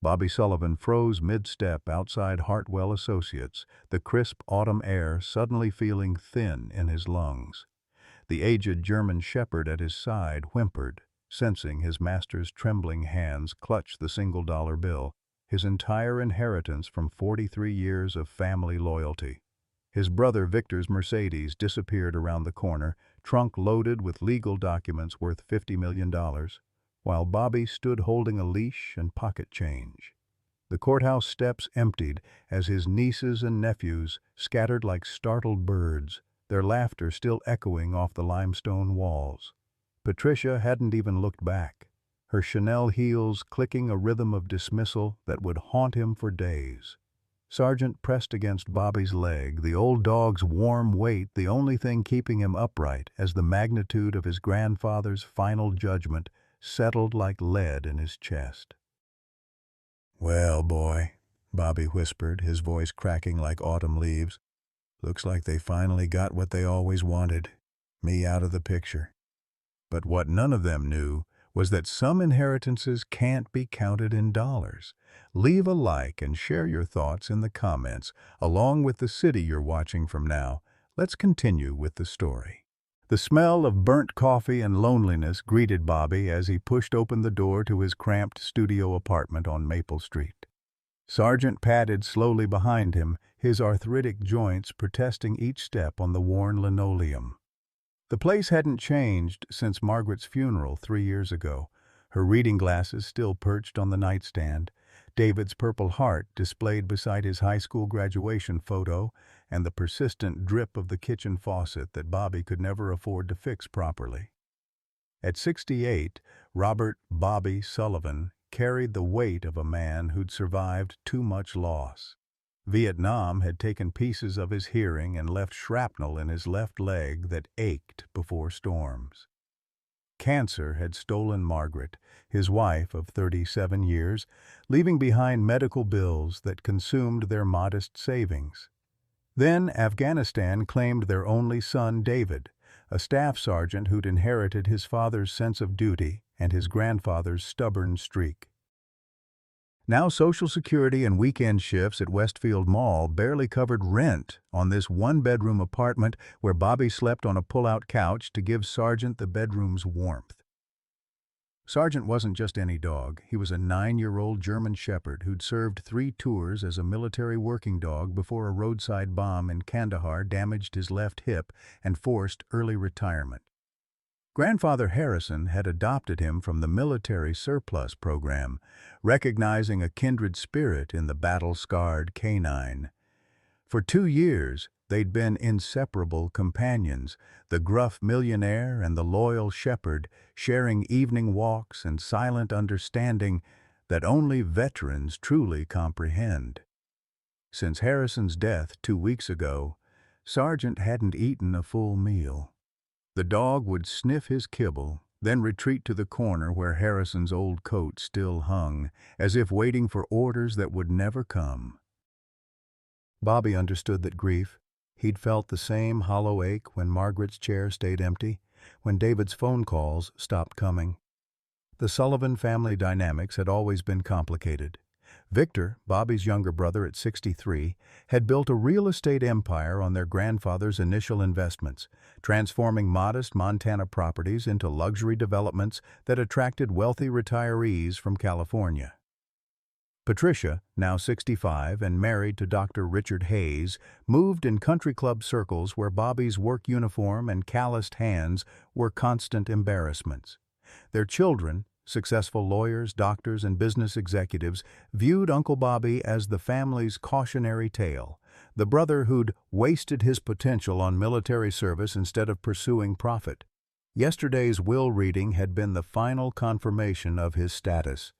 Bobby Sullivan froze mid-step outside Hartwell Associates, the crisp autumn air suddenly feeling thin in his lungs. The aged German shepherd at his side whimpered, sensing his master's trembling hands clutch the single-dollar bill, his entire inheritance from 43 years of family loyalty. His brother Victor's Mercedes disappeared around the corner, trunk loaded with legal documents worth $50 million, while Bobby stood holding a leash and pocket change. The courthouse steps emptied as his nieces and nephews scattered like startled birds, their laughter still echoing off the limestone walls. Patricia hadn't even looked back, her Chanel heels clicking a rhythm of dismissal that would haunt him for days. Sargent pressed against Bobby's leg, the old dog's warm weight the only thing keeping him upright as the magnitude of his grandfather's final judgment settled like lead in his chest. "Well, boy," Bobby whispered, his voice cracking like autumn leaves, "looks like they finally got what they always wanted, me out of the picture." But what none of them knew was that some inheritances can't be counted in dollars. Leave a like and share your thoughts in the comments, along with the city you're watching from now. Let's continue with the story. The smell of burnt coffee and loneliness greeted Bobby as he pushed open the door to his cramped studio apartment on Maple Street. Sargent padded slowly behind him, his arthritic joints protesting each step on the worn linoleum. The place hadn't changed since Margaret's funeral 3 years ago, her reading glasses still perched on the nightstand, David's Purple Heart displayed beside his high school graduation photo, and the persistent drip of the kitchen faucet that Bobby could never afford to fix properly. At 68, Robert "Bobby" Sullivan carried the weight of a man who'd survived too much loss. Vietnam had taken pieces of his hearing and left shrapnel in his left leg that ached before storms. Cancer had stolen Margaret, his wife of 37 years, leaving behind medical bills that consumed their modest savings. Then Afghanistan claimed their only son, David, a staff sergeant who'd inherited his father's sense of duty and his grandfather's stubborn streak. Now Social Security and weekend shifts at Westfield Mall barely covered rent on this one-bedroom apartment where Bobby slept on a pull-out couch to give Sargent the bedroom's warmth. Sargent wasn't just any dog. He was a 9-year-old German shepherd who'd served 3 tours as a military working dog before a roadside bomb in Kandahar damaged his left hip and forced early retirement. Grandfather Harrison had adopted him from the military surplus program, recognizing a kindred spirit in the battle-scarred canine. For 2 years, they'd been inseparable companions, the gruff millionaire and the loyal shepherd, sharing evening walks and silent understanding that only veterans truly comprehend. Since Harrison's death 2 weeks ago, Sargent hadn't eaten a full meal. The dog would sniff his kibble, then retreat to the corner where Harrison's old coat still hung, as if waiting for orders that would never come. Bobby understood that grief. He'd felt the same hollow ache when Margaret's chair stayed empty, when David's phone calls stopped coming. The Sullivan family dynamics had always been complicated. Victor, Bobby's younger brother at 63, had built a real estate empire on their grandfather's initial investments, transforming modest Montana properties into luxury developments that attracted wealthy retirees from California. Patricia, now 65 and married to Dr. Richard Hayes, moved in country club circles where Bobby's work uniform and calloused hands were constant embarrassments. Their children, successful lawyers, doctors, and business executives, viewed Uncle Bobby as the family's cautionary tale, the brother who'd wasted his potential on military service instead of pursuing profit. Yesterday's will reading had been the final confirmation of his status.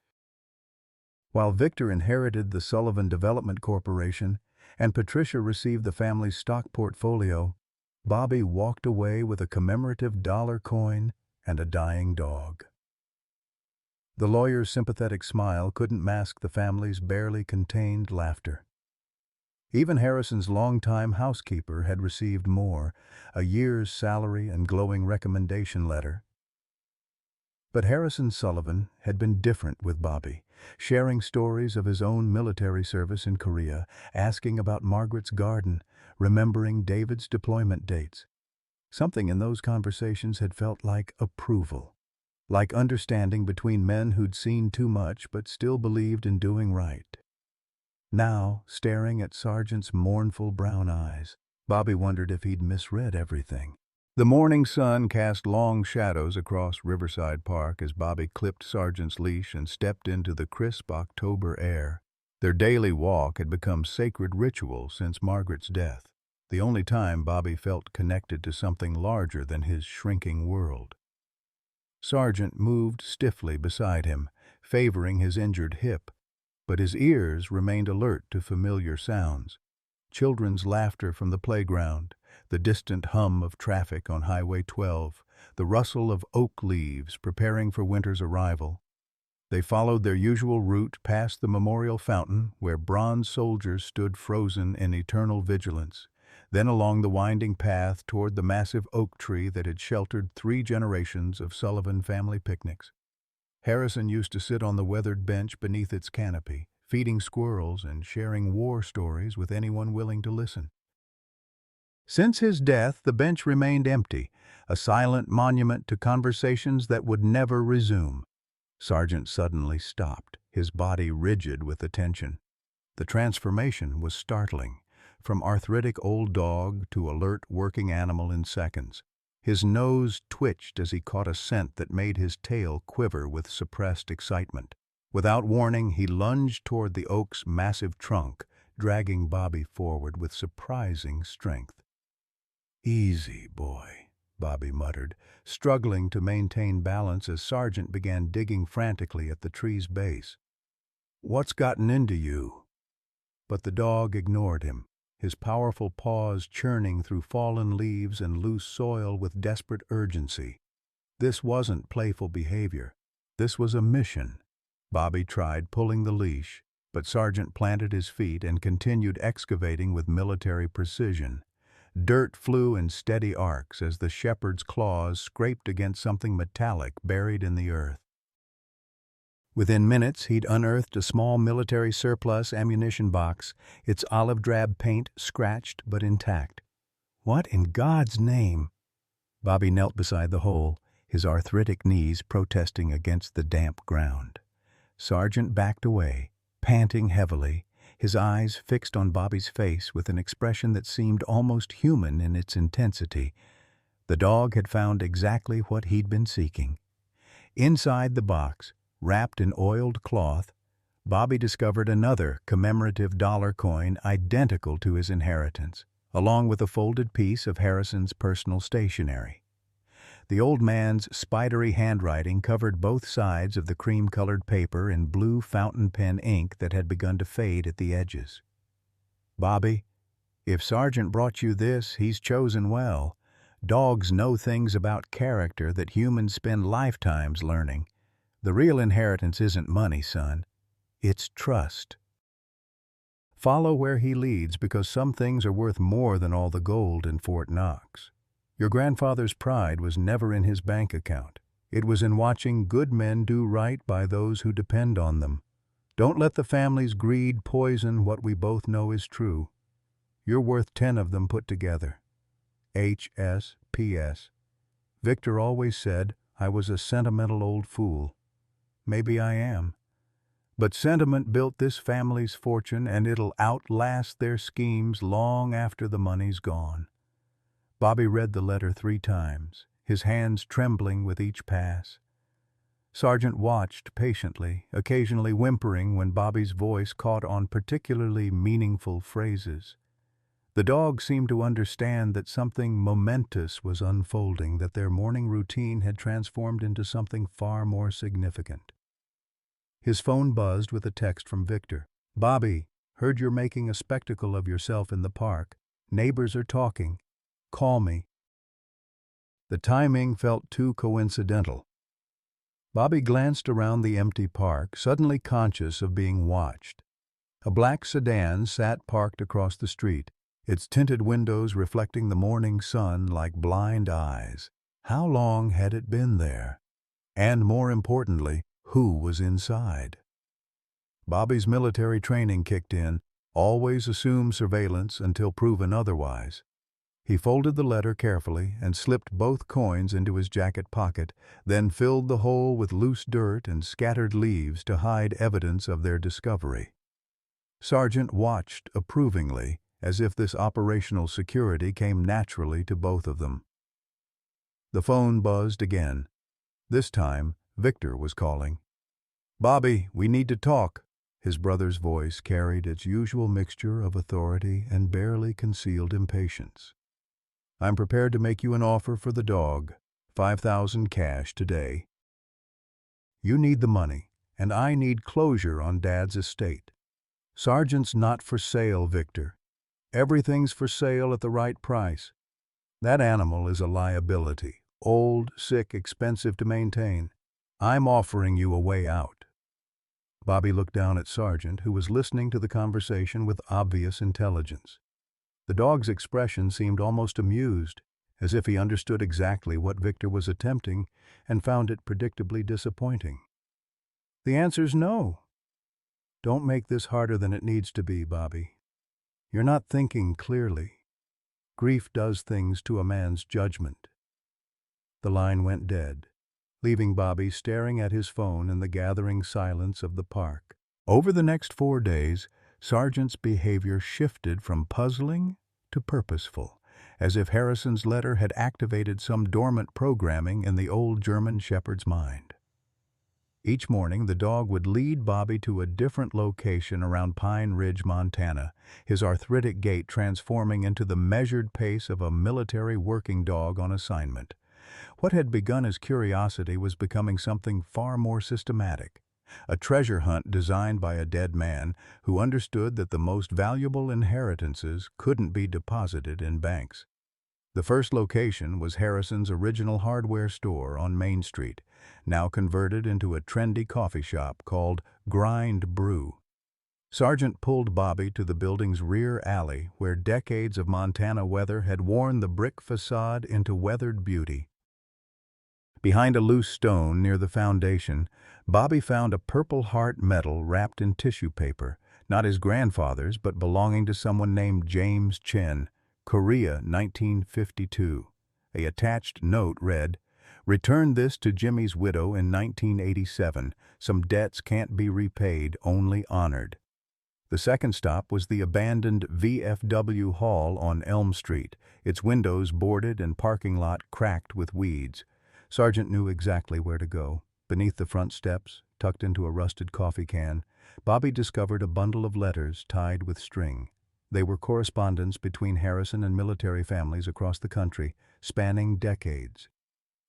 While Victor inherited the Sullivan Development Corporation and Patricia received the family's stock portfolio, Bobby walked away with a commemorative dollar coin and a dying dog. The lawyer's sympathetic smile couldn't mask the family's barely contained laughter. Even Harrison's longtime housekeeper had received more, a year's salary and glowing recommendation letter. But Harrison Sullivan had been different with Bobby. sharing stories of his own military service in Korea, asking about Margaret's garden, remembering David's deployment dates. Something in those conversations had felt like approval, like understanding between men who'd seen too much but still believed in doing right. Now, staring at Sargent's mournful brown eyes, Bobby wondered if he'd misread everything. The morning sun cast long shadows across Riverside Park as Bobby clipped Sargent's leash and stepped into the crisp October air. Their daily walk had become sacred ritual since Margaret's death, the only time Bobby felt connected to something larger than his shrinking world. Sargent moved stiffly beside him, favoring his injured hip, but his ears remained alert to familiar sounds. Children's laughter from the playground, the distant hum of traffic on Highway 12, the rustle of oak leaves preparing for winter's arrival. They followed their usual route past the memorial fountain where bronze soldiers stood frozen in eternal vigilance, then along the winding path toward the massive oak tree that had sheltered 3 generations of Sullivan family picnics. Harrison used to sit on the weathered bench beneath its canopy, feeding squirrels and sharing war stories with anyone willing to listen. Since his death, the bench remained empty, a silent monument to conversations that would never resume. Sargent suddenly stopped, his body rigid with attention. The transformation was startling, from arthritic old dog to alert working animal in seconds. His nose twitched as he caught a scent that made his tail quiver with suppressed excitement. Without warning, he lunged toward the oak's massive trunk, dragging Bobby forward with surprising strength. "Easy, boy," Bobby muttered, struggling to maintain balance as Sargent began digging frantically at the tree's base. "What's gotten into you?" But the dog ignored him, his powerful paws churning through fallen leaves and loose soil with desperate urgency. This wasn't playful behavior. This was a mission. Bobby tried pulling the leash, but Sargent planted his feet and continued excavating with military precision. Dirt flew in steady arcs as the shepherd's claws scraped against something metallic buried in the earth. Within minutes, he'd unearthed a small military surplus ammunition box, its olive drab paint scratched but intact. "What in God's name?" Bobby knelt beside the hole, his arthritic knees protesting against the damp ground. Sargent backed away, panting heavily, his eyes fixed on Bobby's face with an expression that seemed almost human in its intensity. The dog had found exactly what he'd been seeking. Inside the box, wrapped in oiled cloth, Bobby discovered another commemorative dollar coin identical to his inheritance, along with a folded piece of Harrison's personal stationery. The old man's spidery handwriting covered both sides of the cream-colored paper in blue fountain pen ink that had begun to fade at the edges. "Bobby, if Sargent brought you this, he's chosen well. Dogs know things about character that humans spend lifetimes learning. The real inheritance isn't money, son. It's trust. Follow where he leads because some things are worth more than all the gold in Fort Knox. Your grandfather's pride was never in his bank account. It was in watching good men do right by those who depend on them. Don't let the family's greed poison what we both know is true. You're worth 10 of them put together. H.S.P.S. Victor always said I was a sentimental old fool. Maybe I am. But sentiment built this family's fortune, and it'll outlast their schemes long after the money's gone." Bobby read the letter 3 times, his hands trembling with each pass. Sargent watched patiently, occasionally whimpering when Bobby's voice caught on particularly meaningful phrases. The dog seemed to understand that something momentous was unfolding, that their morning routine had transformed into something far more significant. His phone buzzed with a text from Victor. "Bobby, heard you're making a spectacle of yourself in the park. Neighbors are talking. Call me." The timing felt too coincidental. Bobby glanced around the empty park, suddenly conscious of being watched. A black sedan sat parked across the street, its tinted windows reflecting the morning sun like blind eyes. How long had it been there? And more importantly, who was inside? Bobby's military training kicked in, always assume surveillance until proven otherwise. He folded the letter carefully and slipped both coins into his jacket pocket, then filled the hole with loose dirt and scattered leaves to hide evidence of their discovery. Sergeant watched approvingly, as if this operational security came naturally to both of them. The phone buzzed again. This time, Victor was calling. "Bobby, we need to talk." His brother's voice carried its usual mixture of authority and barely concealed impatience. "I'm prepared to make you an offer for the dog, 5,000 cash today. You need the money, and I need closure on Dad's estate. Sergeant's not for sale, Victor. Everything's for sale at the right price. That animal is a liability, old, sick, expensive to maintain. I'm offering you a way out." Bobby looked down at Sergeant, who was listening to the conversation with obvious intelligence. The dog's expression seemed almost amused, as if he understood exactly what Victor was attempting and found it predictably disappointing. "The answer's no." "Don't make this harder than it needs to be, Bobby. You're not thinking clearly. Grief does things to a man's judgment." The line went dead, leaving Bobby staring at his phone in the gathering silence of the park. Over the next 4 days, Sergeant's behavior shifted from puzzling to purposeful, as if Harrison's letter had activated some dormant programming in the old German shepherd's mind. Each morning, the dog would lead Bobby to a different location around Pine Ridge, Montana, his arthritic gait transforming into the measured pace of a military working dog on assignment. What had begun as curiosity was becoming something far more systematic, a treasure hunt designed by a dead man who understood that the most valuable inheritances couldn't be deposited in banks. The first location was Harrison's original hardware store on Main Street, now converted into a trendy coffee shop called Grind Brew. Sergeant pulled Bobby to the building's rear alley, where decades of Montana weather had worn the brick facade into weathered beauty. Behind a loose stone near the foundation, Bobby found a Purple Heart medal wrapped in tissue paper, not his grandfather's but belonging to someone named James Chen, Korea, 1952. A attached note read, "Return this to Jimmy's widow in 1987. Some debts can't be repaid, only honored." The second stop was the abandoned VFW Hall on Elm Street, its windows boarded and parking lot cracked with weeds. Sergeant knew exactly where to go. Beneath the front steps, tucked into a rusted coffee can, Bobby discovered a bundle of letters tied with string. They were correspondence between Harrison and military families across the country, spanning decades.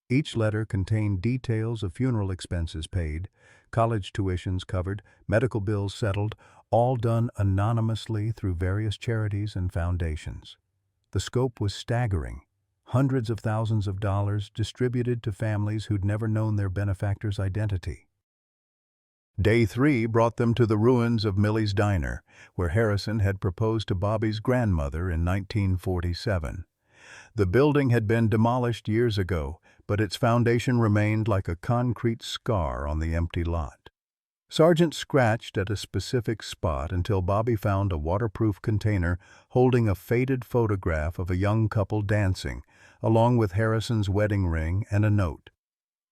Each letter contained details of funeral expenses paid, college tuitions covered, medical bills settled, all done anonymously through various charities and foundations. The scope was staggering. Hundreds of thousands of dollars distributed to families who'd never known their benefactor's identity. Day 3 brought them to the ruins of Millie's Diner, where Harrison had proposed to Bobby's grandmother in 1947. The building had been demolished years ago, but its foundation remained like a concrete scar on the empty lot. Sergeant scratched at a specific spot until Bobby found a waterproof container holding a faded photograph of a young couple dancing, along with Harrison's wedding ring and a note.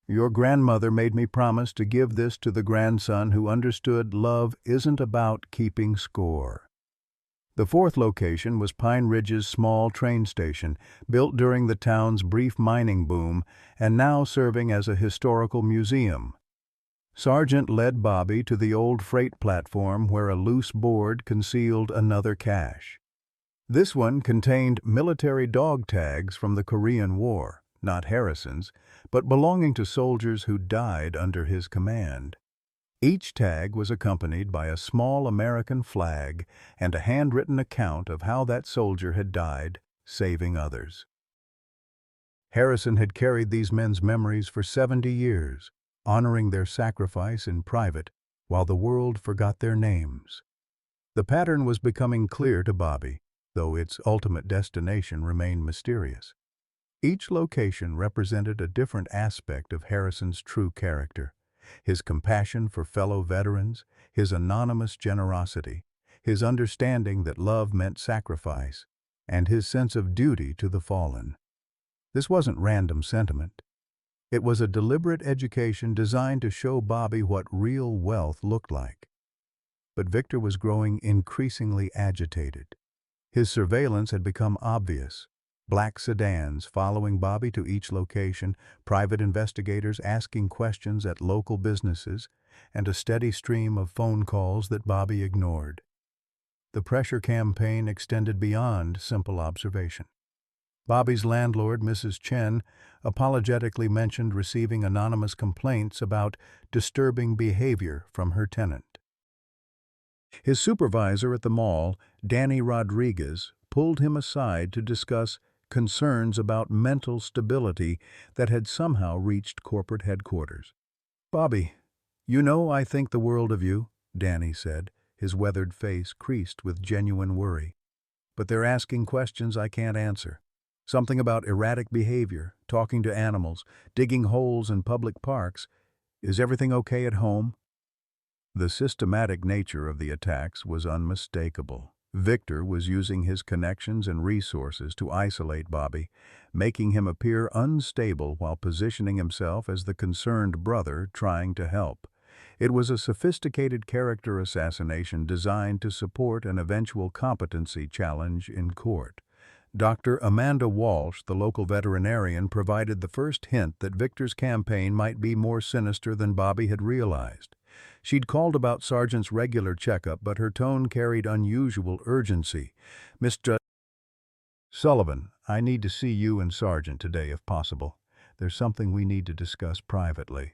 "Your grandmother made me promise to give this to the grandson who understood love isn't about keeping score." The fourth location was Pine Ridge's small train station, built during the town's brief mining boom and now serving as a historical museum. Sergeant led Bobby to the old freight platform where a loose board concealed another cache. This one contained military dog tags from the Korean War, not Harrison's, but belonging to soldiers who died under his command. Each tag was accompanied by a small American flag and a handwritten account of how that soldier had died, saving others. Harrison had carried these men's memories for 70 years, honoring their sacrifice in private while the world forgot their names. The pattern was becoming clear to Bobby, though its ultimate destination remained mysterious. Each location represented a different aspect of Harrison's true character. his compassion for fellow veterans, his anonymous generosity, his understanding that love meant sacrifice, and his sense of duty to the fallen. This wasn't random sentiment. It was a deliberate education designed to show Bobby what real wealth looked like. But Victor was growing increasingly agitated. His surveillance had become obvious. Black sedans following Bobby to each location, private investigators asking questions at local businesses, and a steady stream of phone calls that Bobby ignored. The pressure campaign extended beyond simple observation. Bobby's landlord, Mrs. Chen, apologetically mentioned receiving anonymous complaints about disturbing behavior from her tenant. His supervisor at the mall, Danny Rodriguez, pulled him aside to discuss concerns about mental stability that had somehow reached corporate headquarters. "Bobby, you know I think the world of you," Danny said, his weathered face creased with genuine worry. "But they're asking questions I can't answer. Something about erratic behavior, talking to animals, digging holes in public parks. Is everything okay at home?" The systematic nature of the attacks was unmistakable. Victor was using his connections and resources to isolate Bobby, making him appear unstable while positioning himself as the concerned brother trying to help. It was a sophisticated character assassination designed to support an eventual competency challenge in court. Dr. Amanda Walsh, the local veterinarian, provided the first hint that Victor's campaign might be more sinister than Bobby had realized. She'd called about Sargent's regular checkup, but her tone carried unusual urgency. "Mr. Sullivan, I need to see you and Sargent today if possible. There's something we need to discuss privately."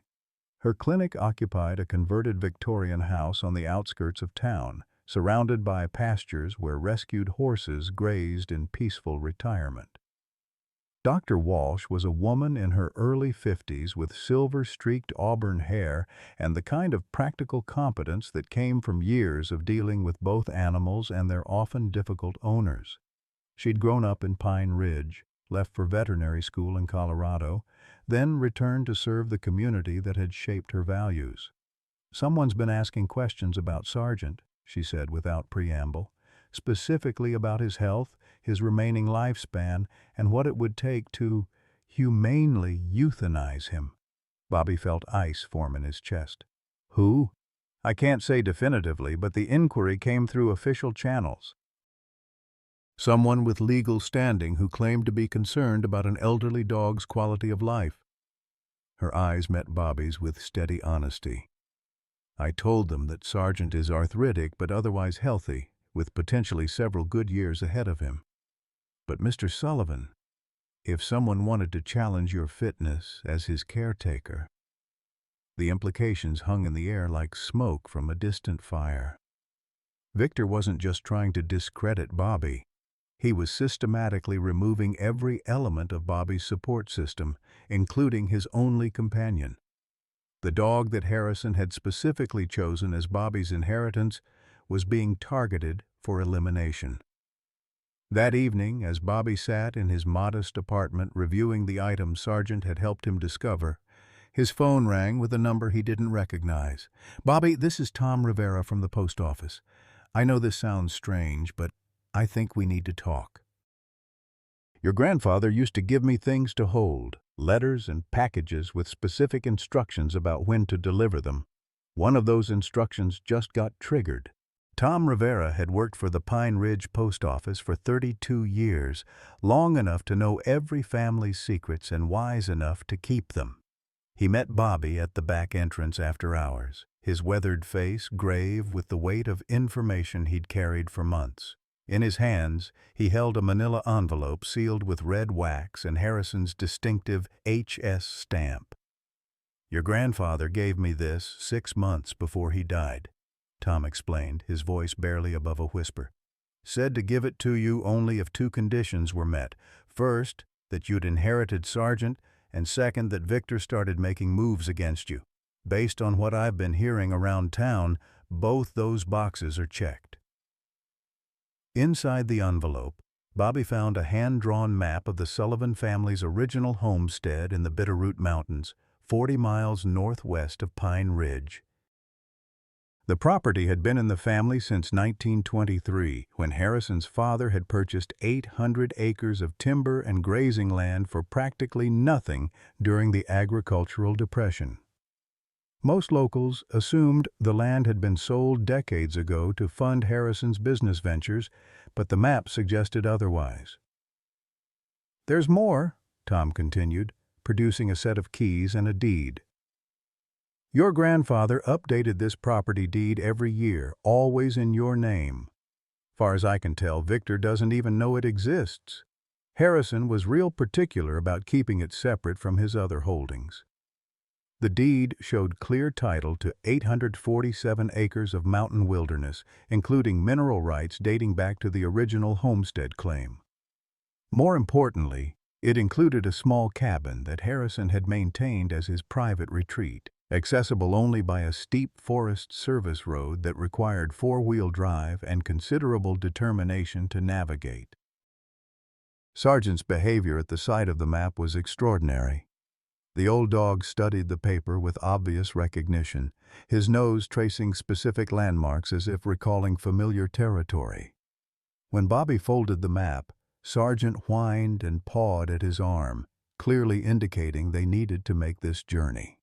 Her clinic occupied a converted Victorian house on the outskirts of town, surrounded by pastures where rescued horses grazed in peaceful retirement. Dr. Walsh was a woman in her early 50s with silver-streaked auburn hair and the kind of practical competence that came from years of dealing with both animals and their often difficult owners. She'd grown up in Pine Ridge, left for veterinary school in Colorado, then returned to serve the community that had shaped her values. "Someone's been asking questions about Sargent," she said without preamble, "specifically about his health, his remaining lifespan, and what it would take to humanely euthanize him." Bobby felt ice form in his chest. "Who?" "I can't say definitively, but the inquiry came through official channels. Someone with legal standing who claimed to be concerned about an elderly dog's quality of life." Her eyes met Bobby's with steady honesty. "I told them that Sargent is arthritic but otherwise healthy, with potentially several good years ahead of him. But Mr. Sullivan, if someone wanted to challenge your fitness as his caretaker..." The implications hung in the air like smoke from a distant fire. Victor wasn't just trying to discredit Bobby. He was systematically removing every element of Bobby's support system, including his only companion. The dog that Harrison had specifically chosen as Bobby's inheritance was being targeted for elimination. That evening, as Bobby sat in his modest apartment reviewing the items Sargent had helped him discover, his phone rang with a number he didn't recognize. "Bobby, this is Tom Rivera from the post office. I know this sounds strange, but I think we need to talk. Your grandfather used to give me things to hold, letters and packages with specific instructions about when to deliver them. One of those instructions just got triggered." Tom Rivera had worked for the Pine Ridge post office for 32 years, long enough to know every family's secrets and wise enough to keep them. He met Bobby at the back entrance after hours, his weathered face grave with the weight of information he'd carried for months. In his hands, he held a manila envelope sealed with red wax and Harrison's distinctive HS stamp. "Your grandfather gave me this 6 months before he died," Tom explained, his voice barely above a whisper. "Said to give it to you only if 2 conditions were met. First, that you'd inherited Sargent, and second, that Victor started making moves against you. Based on what I've been hearing around town, both those boxes are checked." Inside the envelope, Bobby found a hand-drawn map of the Sullivan family's original homestead in the Bitterroot Mountains, 40 miles northwest of Pine Ridge. The property had been in the family since 1923, when Harrison's father had purchased 800 acres of timber and grazing land for practically nothing during the agricultural depression. Most locals assumed the land had been sold decades ago to fund Harrison's business ventures, but the map suggested otherwise. "There's more," Tom continued, producing a set of keys and a deed. "Your grandfather updated this property deed every year, always in your name. Far as I can tell, Victor doesn't even know it exists. Harrison was real particular about keeping it separate from his other holdings." The deed showed clear title to 847 acres of mountain wilderness, including mineral rights dating back to the original homestead claim. More importantly, it included a small cabin that Harrison had maintained as his private retreat, accessible only by a steep Forest Service road that required four-wheel drive and considerable determination to navigate. Sargent's behavior at the sight of the map was extraordinary. The old dog studied the paper with obvious recognition, his nose tracing specific landmarks as if recalling familiar territory. When Bobby folded the map, Sargent whined and pawed at his arm, clearly indicating they needed to make this journey.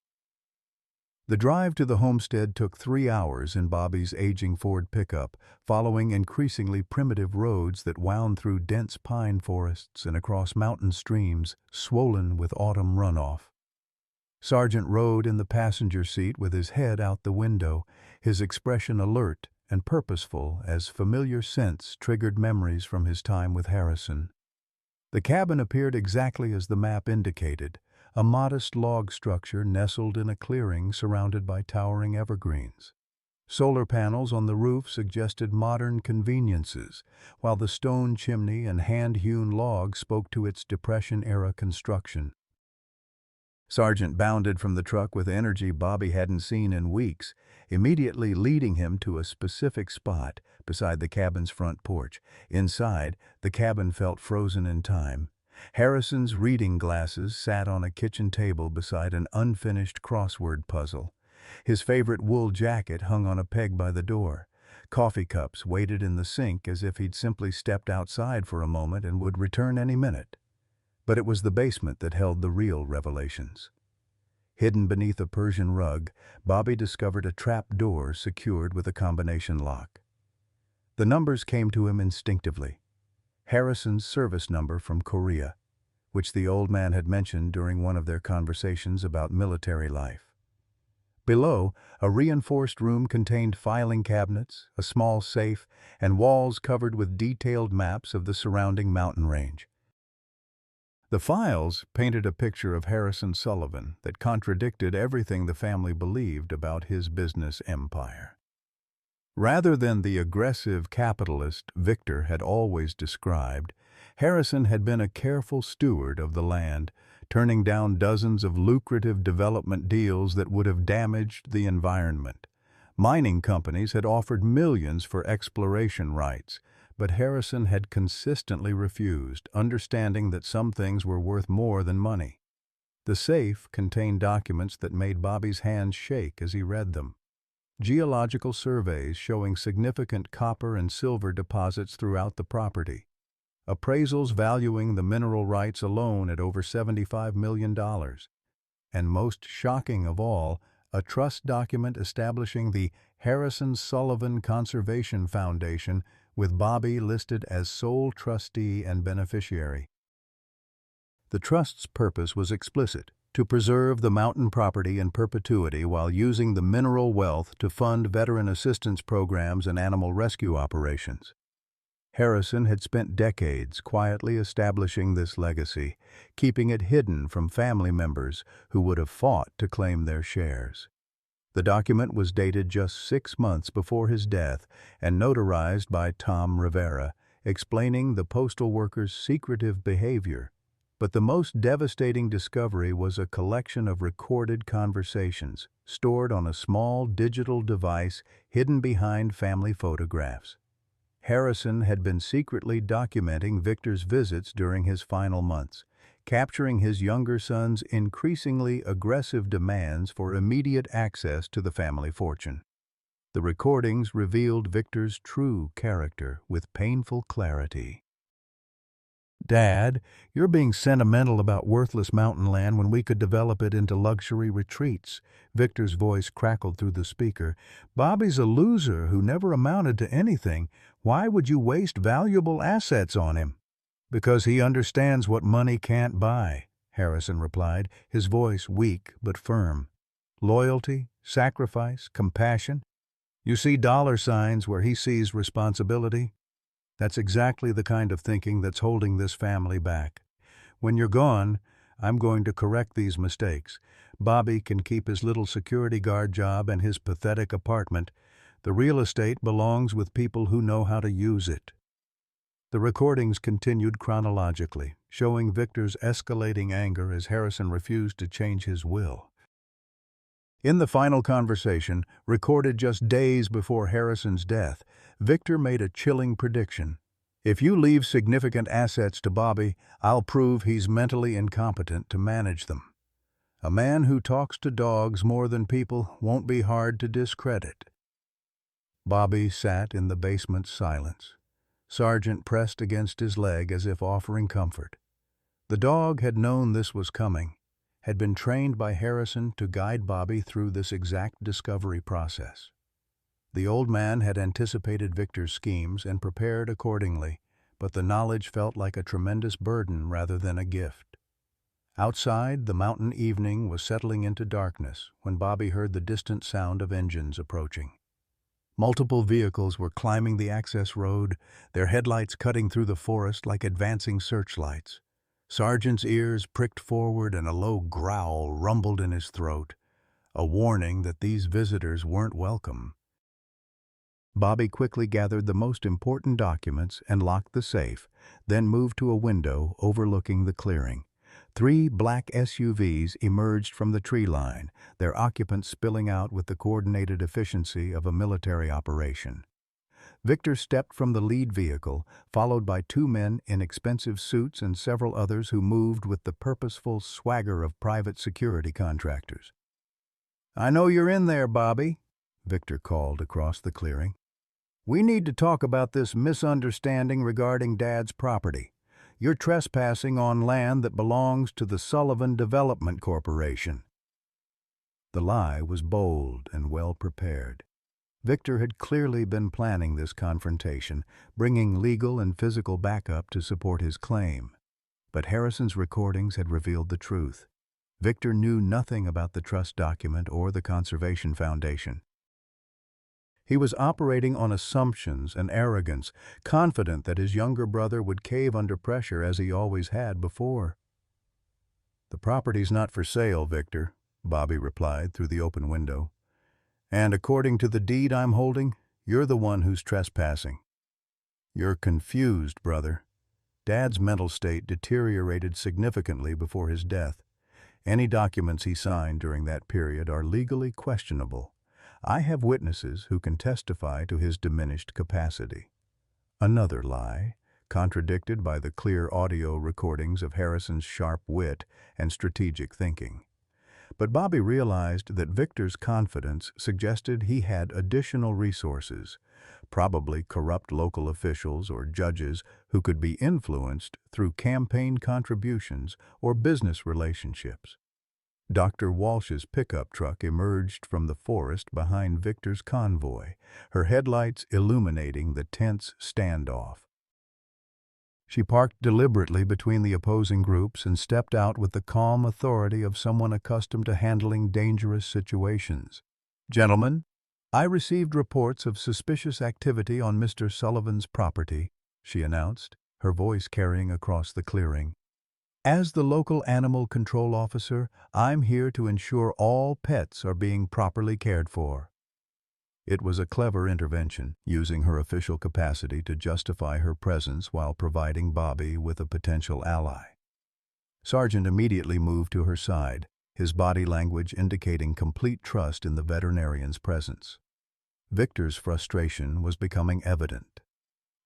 The drive to the homestead took 3 hours in Bobby's aging Ford pickup, following increasingly primitive roads that wound through dense pine forests and across mountain streams swollen with autumn runoff. Sargent rode in the passenger seat with his head out the window, his expression alert and purposeful as familiar scents triggered memories from his time with Harrison. The cabin appeared exactly as the map indicated, a modest log structure nestled in a clearing surrounded by towering evergreens. Solar panels on the roof suggested modern conveniences, while the stone chimney and hand-hewn log spoke to its Depression-era construction. Sargent bounded from the truck with energy Bobby hadn't seen in weeks, immediately leading him to a specific spot beside the cabin's front porch. Inside, the cabin felt frozen in time. Harrison's reading glasses sat on a kitchen table beside an unfinished crossword puzzle. His favorite wool jacket hung on a peg by the door. Coffee cups waited in the sink as if he'd simply stepped outside for a moment and would return any minute. But it was the basement that held the real revelations. Hidden beneath a Persian rug, Bobby discovered a trap door secured with a combination lock. The numbers came to him instinctively. Harrison's service number from Korea, which the old man had mentioned during one of their conversations about military life. Below, a reinforced room contained filing cabinets, a small safe, and walls covered with detailed maps of the surrounding mountain range. The files painted a picture of Harrison Sullivan that contradicted everything the family believed about his business empire. Rather than the aggressive capitalist Victor had always described, Harrison had been a careful steward of the land, turning down dozens of lucrative development deals that would have damaged the environment. Mining companies had offered millions for exploration rights, but Harrison had consistently refused, understanding that some things were worth more than money. The safe contained documents that made Bobby's hands shake as he read them. Geological surveys showing significant copper and silver deposits throughout the property. Appraisals valuing the mineral rights alone at over $75 million. And most shocking of all, a trust document establishing the Harrison Sullivan Conservation Foundation with Bobby listed as sole trustee and beneficiary. The trust's purpose was explicit: to preserve the mountain property in perpetuity while using the mineral wealth to fund veteran assistance programs and animal rescue operations. Harrison had spent decades quietly establishing this legacy, keeping it hidden from family members who would have fought to claim their shares. The document was dated just 6 months before his death and notarized by Tom Rivera, explaining the postal worker's secretive behavior. But the most devastating discovery was a collection of recorded conversations, stored on a small digital device hidden behind family photographs. Harrison had been secretly documenting Victor's visits during his final months, capturing his younger son's increasingly aggressive demands for immediate access to the family fortune. The recordings revealed Victor's true character with painful clarity. "Dad, you're being sentimental about worthless mountain land when we could develop it into luxury retreats." Victor's voice crackled through the speaker. "Bobby's a loser who never amounted to anything. Why would you waste valuable assets on him?" "Because he understands what money can't buy," Harrison replied, his voice weak but firm. "Loyalty, sacrifice, compassion. You see dollar signs where he sees responsibility. That's exactly the kind of thinking that's holding this family back. When you're gone, I'm going to correct these mistakes. Bobby can keep his little security guard job and his pathetic apartment. The real estate belongs with people who know how to use it." The recordings continued chronologically, showing Victor's escalating anger as Harrison refused to change his will. In the final conversation, recorded just days before Harrison's death, Victor made a chilling prediction. "If you leave significant assets to Bobby, I'll prove he's mentally incompetent to manage them. A man who talks to dogs more than people won't be hard to discredit." Bobby sat in the basement's silence. Sargent pressed against his leg as if offering comfort. The dog had known this was coming, had been trained by Harrison to guide Bobby through this exact discovery process. The old man had anticipated Victor's schemes and prepared accordingly, but the knowledge felt like a tremendous burden rather than a gift. Outside, the mountain evening was settling into darkness when Bobby heard the distant sound of engines approaching. Multiple vehicles were climbing the access road, their headlights cutting through the forest like advancing searchlights. Sargent's ears pricked forward and a low growl rumbled in his throat, a warning that these visitors weren't welcome. Bobby quickly gathered the most important documents and locked the safe, then moved to a window overlooking the clearing. 3 black SUVs emerged from the tree line, their occupants spilling out with the coordinated efficiency of a military operation. Victor stepped from the lead vehicle, followed by 2 men in expensive suits and several others who moved with the purposeful swagger of private security contractors. "I know you're in there, Bobby," Victor called across the clearing. "We need to talk about this misunderstanding regarding Dad's property. You're trespassing on land that belongs to the Sullivan Development Corporation." The lie was bold and well prepared. Victor had clearly been planning this confrontation, bringing legal and physical backup to support his claim. But Harrison's recordings had revealed the truth. Victor knew nothing about the trust document or the Conservation Foundation. He was operating on assumptions and arrogance, confident that his younger brother would cave under pressure as he always had before. "The property's not for sale, Victor," Bobby replied through the open window. "And according to the deed I'm holding, you're the one who's trespassing." "You're confused, brother. Dad's mental state deteriorated significantly before his death. Any documents he signed during that period are legally questionable. I have witnesses who can testify to his diminished capacity." Another lie, contradicted by the clear audio recordings of Harrison's sharp wit and strategic thinking. But Bobby realized that Victor's confidence suggested he had additional resources, probably corrupt local officials or judges who could be influenced through campaign contributions or business relationships. Dr. Walsh's pickup truck emerged from the forest behind Victor's convoy, her headlights illuminating the tense standoff. She parked deliberately between the opposing groups and stepped out with the calm authority of someone accustomed to handling dangerous situations. "Gentlemen, I received reports of suspicious activity on Mr. Sullivan's property," she announced, her voice carrying across the clearing. "As the local animal control officer, I'm here to ensure all pets are being properly cared for." It was a clever intervention, using her official capacity to justify her presence while providing Bobby with a potential ally. Sargent immediately moved to her side, his body language indicating complete trust in the veterinarian's presence. Victor's frustration was becoming evident.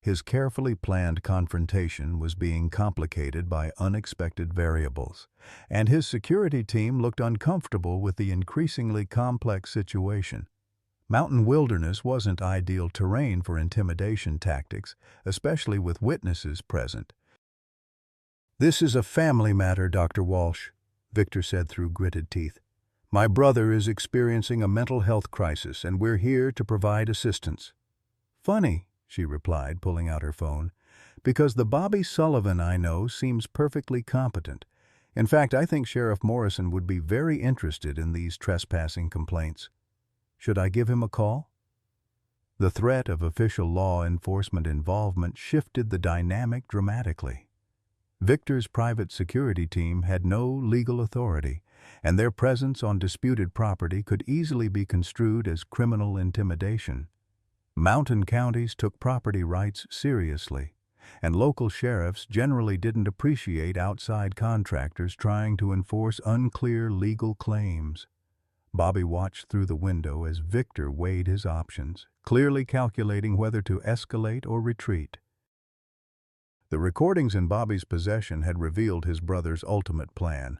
His carefully planned confrontation was being complicated by unexpected variables, and his security team looked uncomfortable with the increasingly complex situation. Mountain wilderness wasn't ideal terrain for intimidation tactics, especially with witnesses present. "This is a family matter, Dr. Walsh," Victor said through gritted teeth. "My brother is experiencing a mental health crisis, and we're here to provide assistance." "Funny," she replied, pulling out her phone, "because the Bobby Sullivan I know seems perfectly competent. In fact, I think Sheriff Morrison would be very interested in these trespassing complaints. Should I give him a call?" The threat of official law enforcement involvement shifted the dynamic dramatically. Victor's private security team had no legal authority, and their presence on disputed property could easily be construed as criminal intimidation. Mountain counties took property rights seriously, and local sheriffs generally didn't appreciate outside contractors trying to enforce unclear legal claims. Bobby watched through the window as Victor weighed his options, clearly calculating whether to escalate or retreat. The recordings in Bobby's possession had revealed his brother's ultimate plan,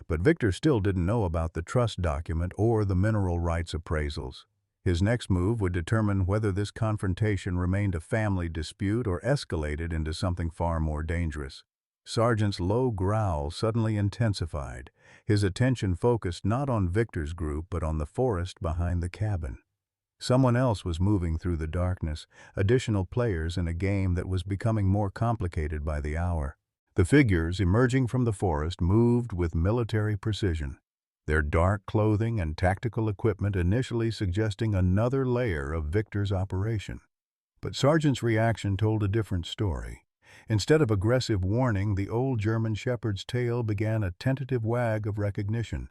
but Victor still didn't know about the trust document or the mineral rights appraisals. His next move would determine whether this confrontation remained a family dispute or escalated into something far more dangerous. Sergeant's low growl suddenly intensified, his attention focused not on Victor's group but on the forest behind the cabin. Someone else was moving through the darkness, additional players in a game that was becoming more complicated by the hour. The figures emerging from the forest moved with military precision, their dark clothing and tactical equipment initially suggesting another layer of Victor's operation. But Sergeant's reaction told a different story. Instead of aggressive warning, the old German shepherd's tail began a tentative wag of recognition.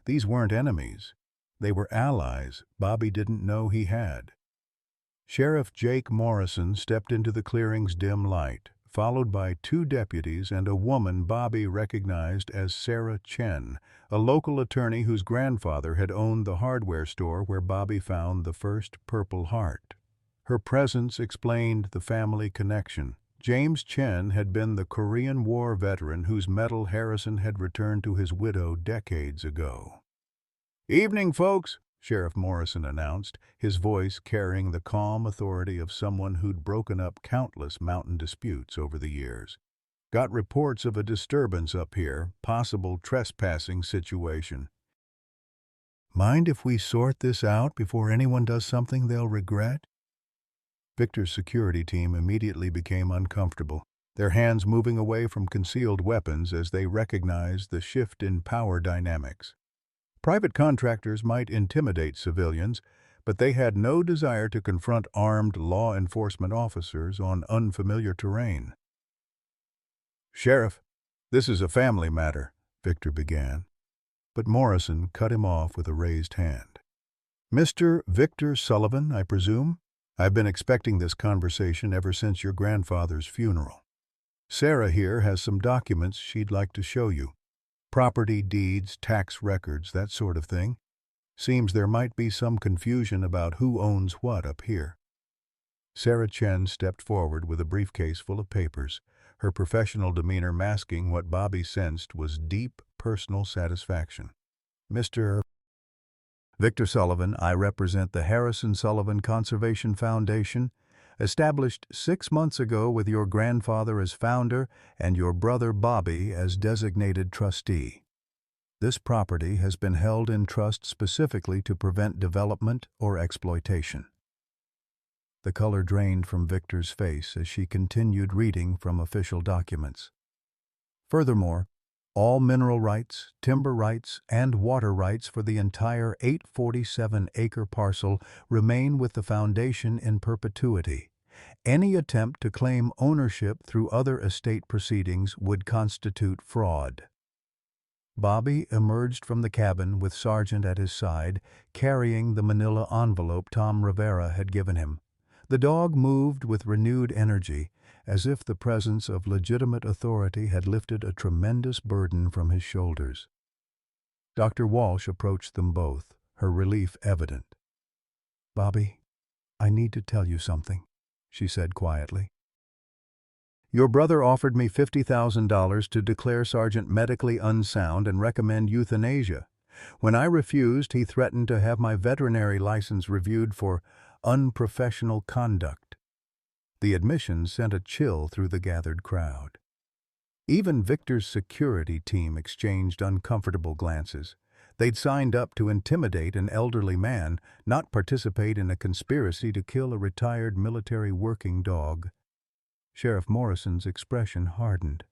These weren't enemies. They were allies Bobby didn't know he had. Sheriff Jake Morrison stepped into the clearing's dim light, followed by two deputies and a woman Bobby recognized as Sarah Chen, a local attorney whose grandfather had owned the hardware store where Bobby found the first Purple Heart. Her presence explained the family connection. James Chen had been the Korean War veteran whose medal Harrison had returned to his widow decades ago. "Evening, folks," Sheriff Morrison announced, his voice carrying the calm authority of someone who'd broken up countless mountain disputes over the years. "Got reports of a disturbance up here, possible trespassing situation. Mind if we sort this out before anyone does something they'll regret?" Victor's security team immediately became uncomfortable, their hands moving away from concealed weapons as they recognized the shift in power dynamics. Private contractors might intimidate civilians, but they had no desire to confront armed law enforcement officers on unfamiliar terrain. "Sheriff, this is a family matter," Victor began, but Morrison cut him off with a raised hand. "Mr. Victor Sullivan, I presume? I've been expecting this conversation ever since your grandfather's funeral. Sarah here has some documents she'd like to show you. Property deeds, tax records, that sort of thing. Seems there might be some confusion about who owns what up here." Sarah Chen stepped forward with a briefcase full of papers, her professional demeanor masking what Bobby sensed was deep personal satisfaction. "Mr. Victor Sullivan, I represent the Harrison Sullivan Conservation Foundation, established 6 months ago with your grandfather as founder and your brother Bobby as designated trustee. This property has been held in trust specifically to prevent development or exploitation." The color drained from Victor's face as she continued reading from official documents. "Furthermore, all mineral rights, timber rights, and water rights for the entire 847-acre parcel remain with the Foundation in perpetuity. Any attempt to claim ownership through other estate proceedings would constitute fraud." Bobby emerged from the cabin with Sergeant at his side, carrying the manila envelope Tom Rivera had given him. The dog moved with renewed energy, as if the presence of legitimate authority had lifted a tremendous burden from his shoulders. Dr. Walsh approached them both, her relief evident. "Bobby, I need to tell you something," she said quietly. Your brother offered me $50,000 to declare Sergeant medically unsound and recommend euthanasia. When I refused, he threatened to have my veterinary license reviewed for unprofessional conduct. The admission sent a chill through the gathered crowd. Even Victor's security team exchanged uncomfortable glances. They'd signed up to intimidate an elderly man, not participate in a conspiracy to kill a retired military working dog. Sheriff Morrison's expression hardened.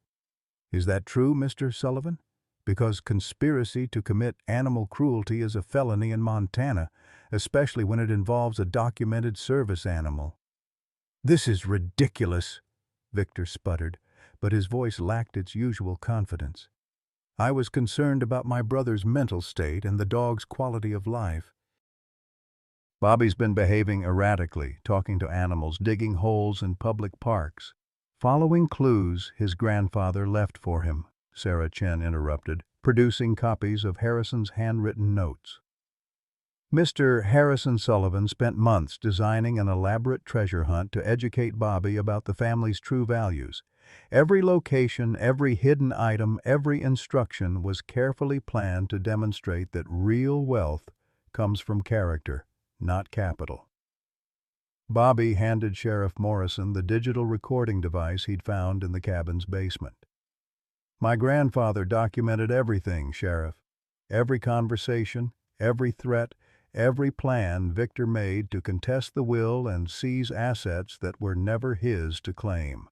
"Is that true, Mr. Sullivan? Because conspiracy to commit animal cruelty is a felony in Montana, especially when it involves a documented service animal." "This is ridiculous," Victor sputtered, but his voice lacked its usual confidence. "I was concerned about my brother's mental state and the dog's quality of life. Bobby's been behaving erratically, talking to animals, digging holes in public parks, following clues his grandfather left for him," Sarah Chen interrupted, producing copies of Harrison's handwritten notes. Mr. Harrison Sullivan spent months designing an elaborate treasure hunt to educate Bobby about the family's true values. Every location, every hidden item, every instruction was carefully planned to demonstrate that real wealth comes from character, not capital. Bobby handed Sheriff Morrison the digital recording device he'd found in the cabin's basement. "My grandfather documented everything, Sheriff. Every conversation, every threat, every plan Victor made to contest the will and seize assets that were never his to claim."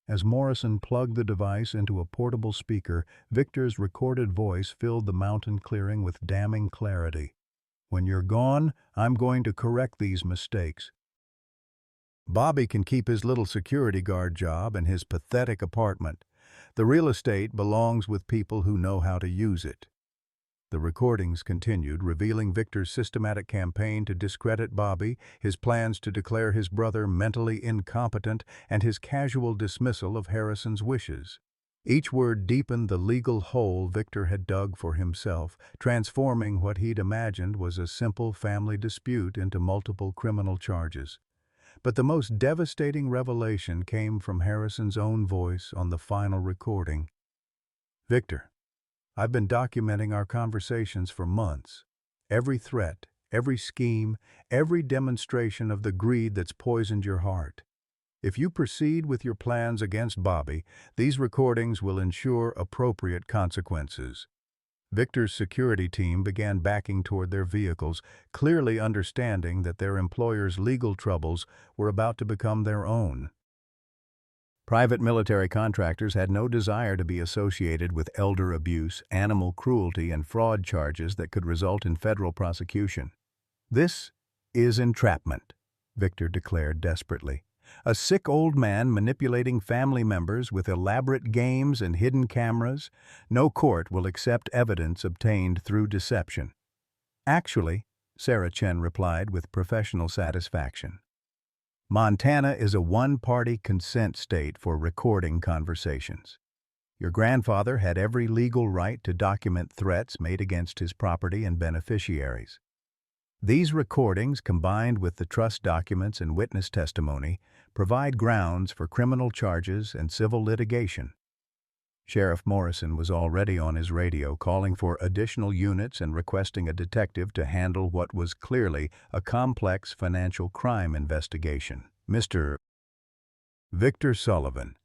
As Morrison plugged the device into a portable speaker, Victor's recorded voice filled the mountain clearing with damning clarity. "When you're gone, I'm going to correct these mistakes. Bobby can keep his little security guard job and his pathetic apartment. The real estate belongs with people who know how to use it." The recordings continued, revealing Victor's systematic campaign to discredit Bobby, his plans to declare his brother mentally incompetent, and his casual dismissal of Harrison's wishes. Each word deepened the legal hole Victor had dug for himself, transforming what he'd imagined was a simple family dispute into multiple criminal charges. But the most devastating revelation came from Harrison's own voice on the final recording. "Victor, I've been documenting our conversations for months. Every threat, every scheme, every demonstration of the greed that's poisoned your heart. If you proceed with your plans against Bobby, these recordings will ensure appropriate consequences." Victor's security team began backing toward their vehicles, clearly understanding that their employer's legal troubles were about to become their own. Private military contractors had no desire to be associated with elder abuse, animal cruelty, and fraud charges that could result in federal prosecution. "This is entrapment," Victor declared desperately. "A sick old man manipulating family members with elaborate games and hidden cameras. No court will accept evidence obtained through deception." "Actually," Sarah Chen replied with professional satisfaction, "Montana is a one-party consent state for recording conversations. Your grandfather had every legal right to document threats made against his property and beneficiaries. These recordings, combined with the trust documents and witness testimony, provide grounds for criminal charges and civil litigation." Sheriff Morrison was already on his radio, calling for additional units and requesting a detective to handle what was clearly a complex financial crime investigation. "Mr. Victor Sullivan,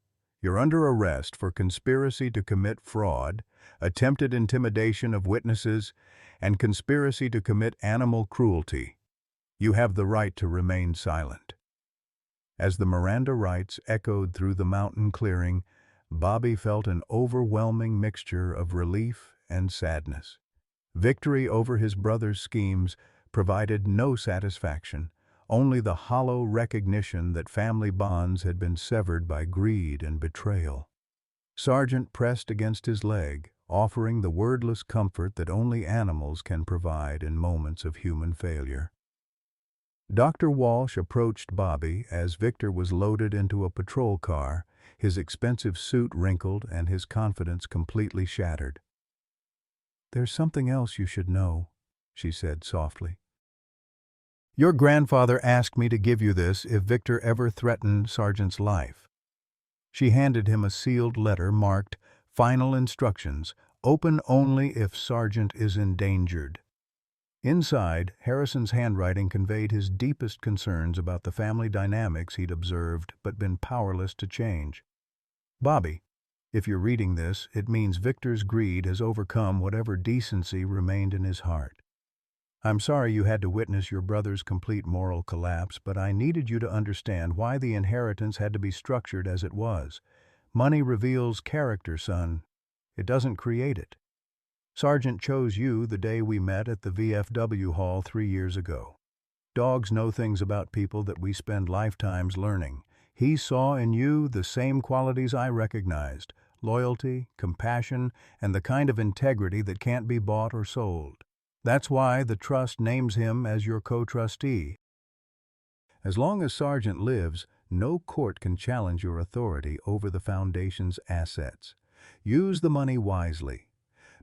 you're under arrest for conspiracy to commit fraud, attempted intimidation of witnesses, and conspiracy to commit animal cruelty. You have the right to remain silent." As the Miranda rights echoed through the mountain clearing, Bobby felt an overwhelming mixture of relief and sadness. Victory over his brother's schemes provided no satisfaction, only the hollow recognition that family bonds had been severed by greed and betrayal. Sergeant pressed against his leg, offering the wordless comfort that only animals can provide in moments of human failure. Dr. Walsh approached Bobby as Victor was loaded into a patrol car, his expensive suit wrinkled and his confidence completely shattered. "There's something else you should know," she said softly. "Your grandfather asked me to give you this if Victor ever threatened Sergeant's life. She handed him a sealed letter marked, "Final instructions, open only if Sergeant is endangered." Inside, Harrison's handwriting conveyed his deepest concerns about the family dynamics he'd observed but been powerless to change. "Bobby, if you're reading this, it means Victor's greed has overcome whatever decency remained in his heart. I'm sorry you had to witness your brother's complete moral collapse, but I needed you to understand why the inheritance had to be structured as it was. Money reveals character, son. It doesn't create it. Sergeant chose you the day we met at the VFW hall 3 years ago. Dogs know things about people that we spend lifetimes learning. He saw in you the same qualities I recognized: loyalty, compassion, and the kind of integrity that can't be bought or sold. That's why the trust names him as your co-trustee. As long as Sergeant lives, no court can challenge your authority over the Foundation's assets. Use the money wisely.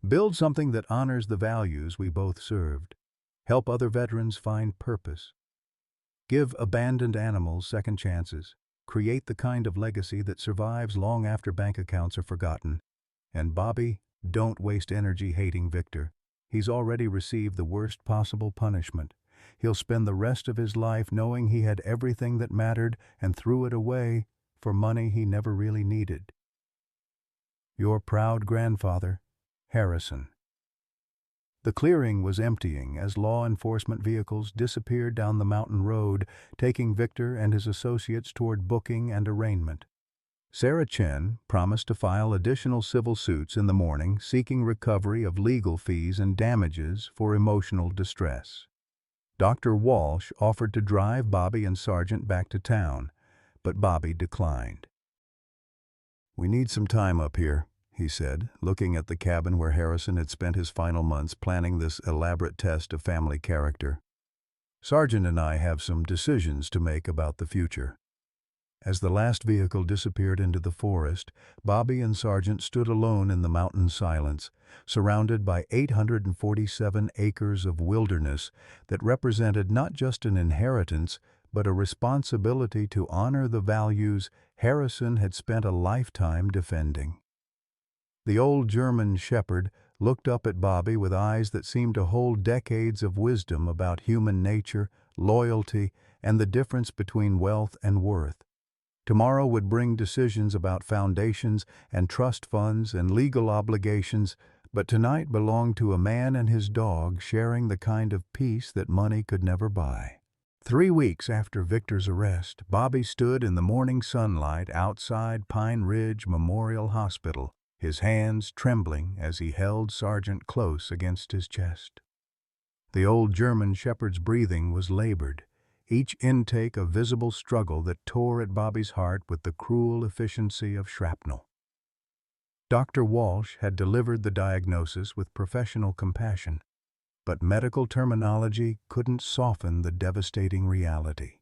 Build something that honors the values we both served. Help other veterans find purpose. Give abandoned animals second chances. Create the kind of legacy that survives long after bank accounts are forgotten. And Bobby, don't waste energy hating Victor. He's already received the worst possible punishment. He'll spend the rest of his life knowing he had everything that mattered and threw it away for money he never really needed. Your proud grandfather, Harrison. The clearing was emptying as law enforcement vehicles disappeared down the mountain road, taking Victor and his associates toward booking and arraignment. Sarah Chen promised to file additional civil suits in the morning seeking recovery of legal fees and damages for emotional distress. Dr. Walsh offered to drive Bobby and Sergeant back to town, but Bobby declined. "We need some time up here," he said, looking at the cabin where Harrison had spent his final months planning this elaborate test of family character. "Sergeant and I have some decisions to make about the future." As the last vehicle disappeared into the forest, Bobby and Sergeant stood alone in the mountain silence, surrounded by 847 acres of wilderness that represented not just an inheritance, but a responsibility to honor the values Harrison had spent a lifetime defending. The old German shepherd looked up at Bobby with eyes that seemed to hold decades of wisdom about human nature, loyalty, and the difference between wealth and worth. Tomorrow would bring decisions about foundations and trust funds and legal obligations, but tonight belonged to a man and his dog sharing the kind of peace that money could never buy. 3 weeks after Victor's arrest, Bobby stood in the morning sunlight outside Pine Ridge Memorial Hospital, his hands trembling as he held Sergeant close against his chest. The old German shepherd's breathing was labored, each intake a visible struggle that tore at Bobby's heart with the cruel efficiency of shrapnel. Dr. Walsh had delivered the diagnosis with professional compassion, but medical terminology couldn't soften the devastating reality.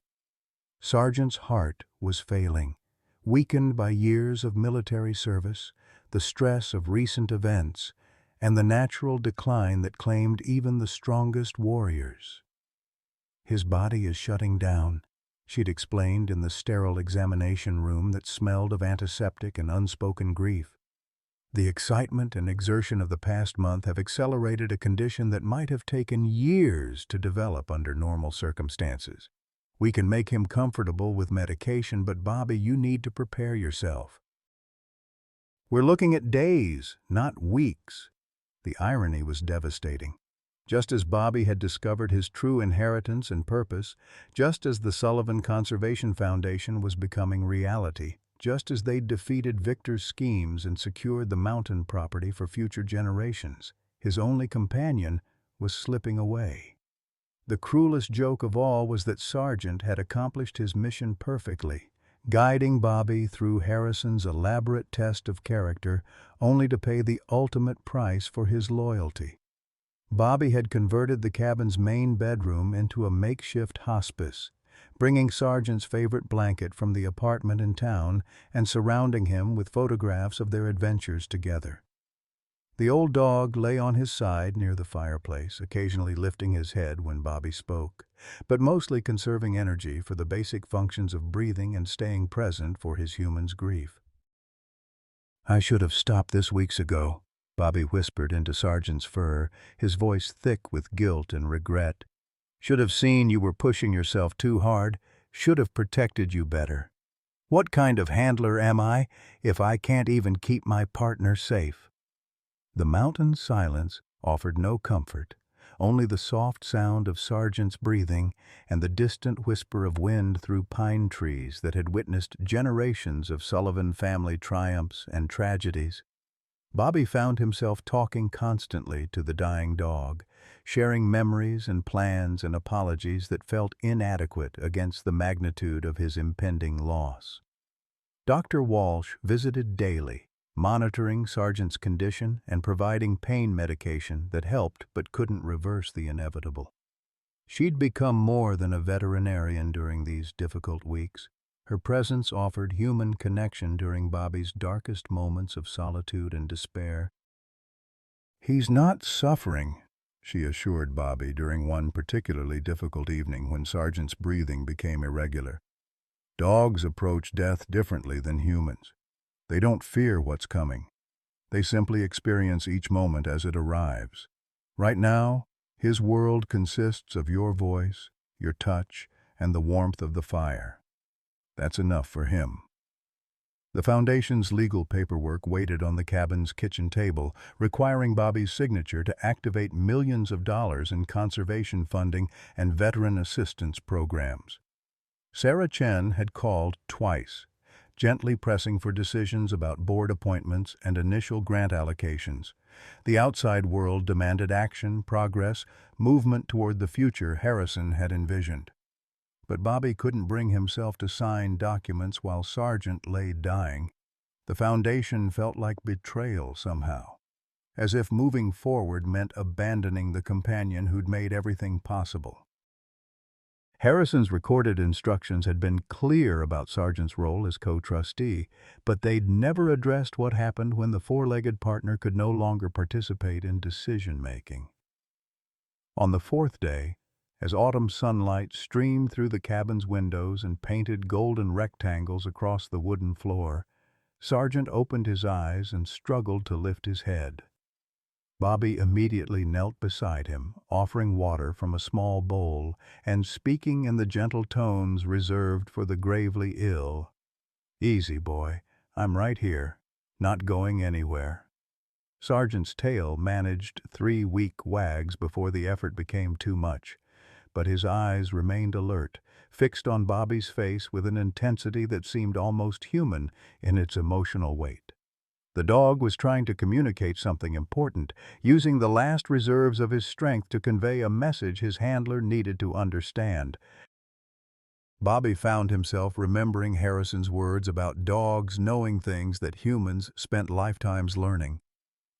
Sergeant's heart was failing, weakened by years of military service, the stress of recent events, and the natural decline that claimed even the strongest warriors. "His body is shutting down," she'd explained in the sterile examination room that smelled of antiseptic and unspoken grief. "The excitement and exertion of the past month have accelerated a condition that might have taken years to develop under normal circumstances. We can make him comfortable with medication, but Bobby, you need to prepare yourself. We're looking at days, not weeks." The irony was devastating. Just as Bobby had discovered his true inheritance and purpose, just as the Sullivan Conservation Foundation was becoming reality, just as they'd defeated Victor's schemes and secured the mountain property for future generations, his only companion was slipping away. The cruelest joke of all was that Sergeant had accomplished his mission perfectly, guiding Bobby through Harrison's elaborate test of character, only to pay the ultimate price for his loyalty. Bobby had converted the cabin's main bedroom into a makeshift hospice, bringing Sergeant's favorite blanket from the apartment in town and surrounding him with photographs of their adventures together. The old dog lay on his side near the fireplace, occasionally lifting his head when Bobby spoke, but mostly conserving energy for the basic functions of breathing and staying present for his human's grief. "I should have stopped this weeks ago," Bobby whispered into Sergeant's fur, his voice thick with guilt and regret. "Should have seen you were pushing yourself too hard, should have protected you better. What kind of handler am I if I can't even keep my partner safe?" The mountain silence offered no comfort, only the soft sound of Sergeant's breathing and the distant whisper of wind through pine trees that had witnessed generations of Sullivan family triumphs and tragedies. Bobby found himself talking constantly to the dying dog, sharing memories and plans and apologies that felt inadequate against the magnitude of his impending loss. Dr. Walsh visited daily, monitoring Sergeant's condition and providing pain medication that helped but couldn't reverse the inevitable. She'd become more than a veterinarian during these difficult weeks. Her presence offered human connection during Bobby's darkest moments of solitude and despair. "He's not suffering," she assured Bobby during one particularly difficult evening when Sergeant's breathing became irregular. "Dogs approach death differently than humans. They don't fear what's coming. They simply experience each moment as it arrives. Right now, his world consists of your voice, your touch, and the warmth of the fire. That's enough for him." The Foundation's legal paperwork waited on the cabin's kitchen table, requiring Bobby's signature to activate millions of dollars in conservation funding and veteran assistance programs. Sarah Chen had called twice, gently pressing for decisions about board appointments and initial grant allocations. The outside world demanded action, progress, movement toward the future Harrison had envisioned. But Bobby couldn't bring himself to sign documents while Sargent lay dying. The Foundation felt like betrayal somehow, as if moving forward meant abandoning the companion who'd made everything possible. Harrison's recorded instructions had been clear about Sargent's role as co-trustee, but they'd never addressed what happened when the four-legged partner could no longer participate in decision-making. On the fourth day, as autumn sunlight streamed through the cabin's windows and painted golden rectangles across the wooden floor, Sargent opened his eyes and struggled to lift his head. Bobby immediately knelt beside him, offering water from a small bowl and speaking in the gentle tones reserved for the gravely ill. "Easy, boy. I'm right here, not going anywhere." Sargent's tail managed 3 weak wags before the effort became too much, but his eyes remained alert, fixed on Bobby's face with an intensity that seemed almost human in its emotional weight. The dog was trying to communicate something important, using the last reserves of his strength to convey a message his handler needed to understand. Bobby found himself remembering Harrison's words about dogs knowing things that humans spent lifetimes learning.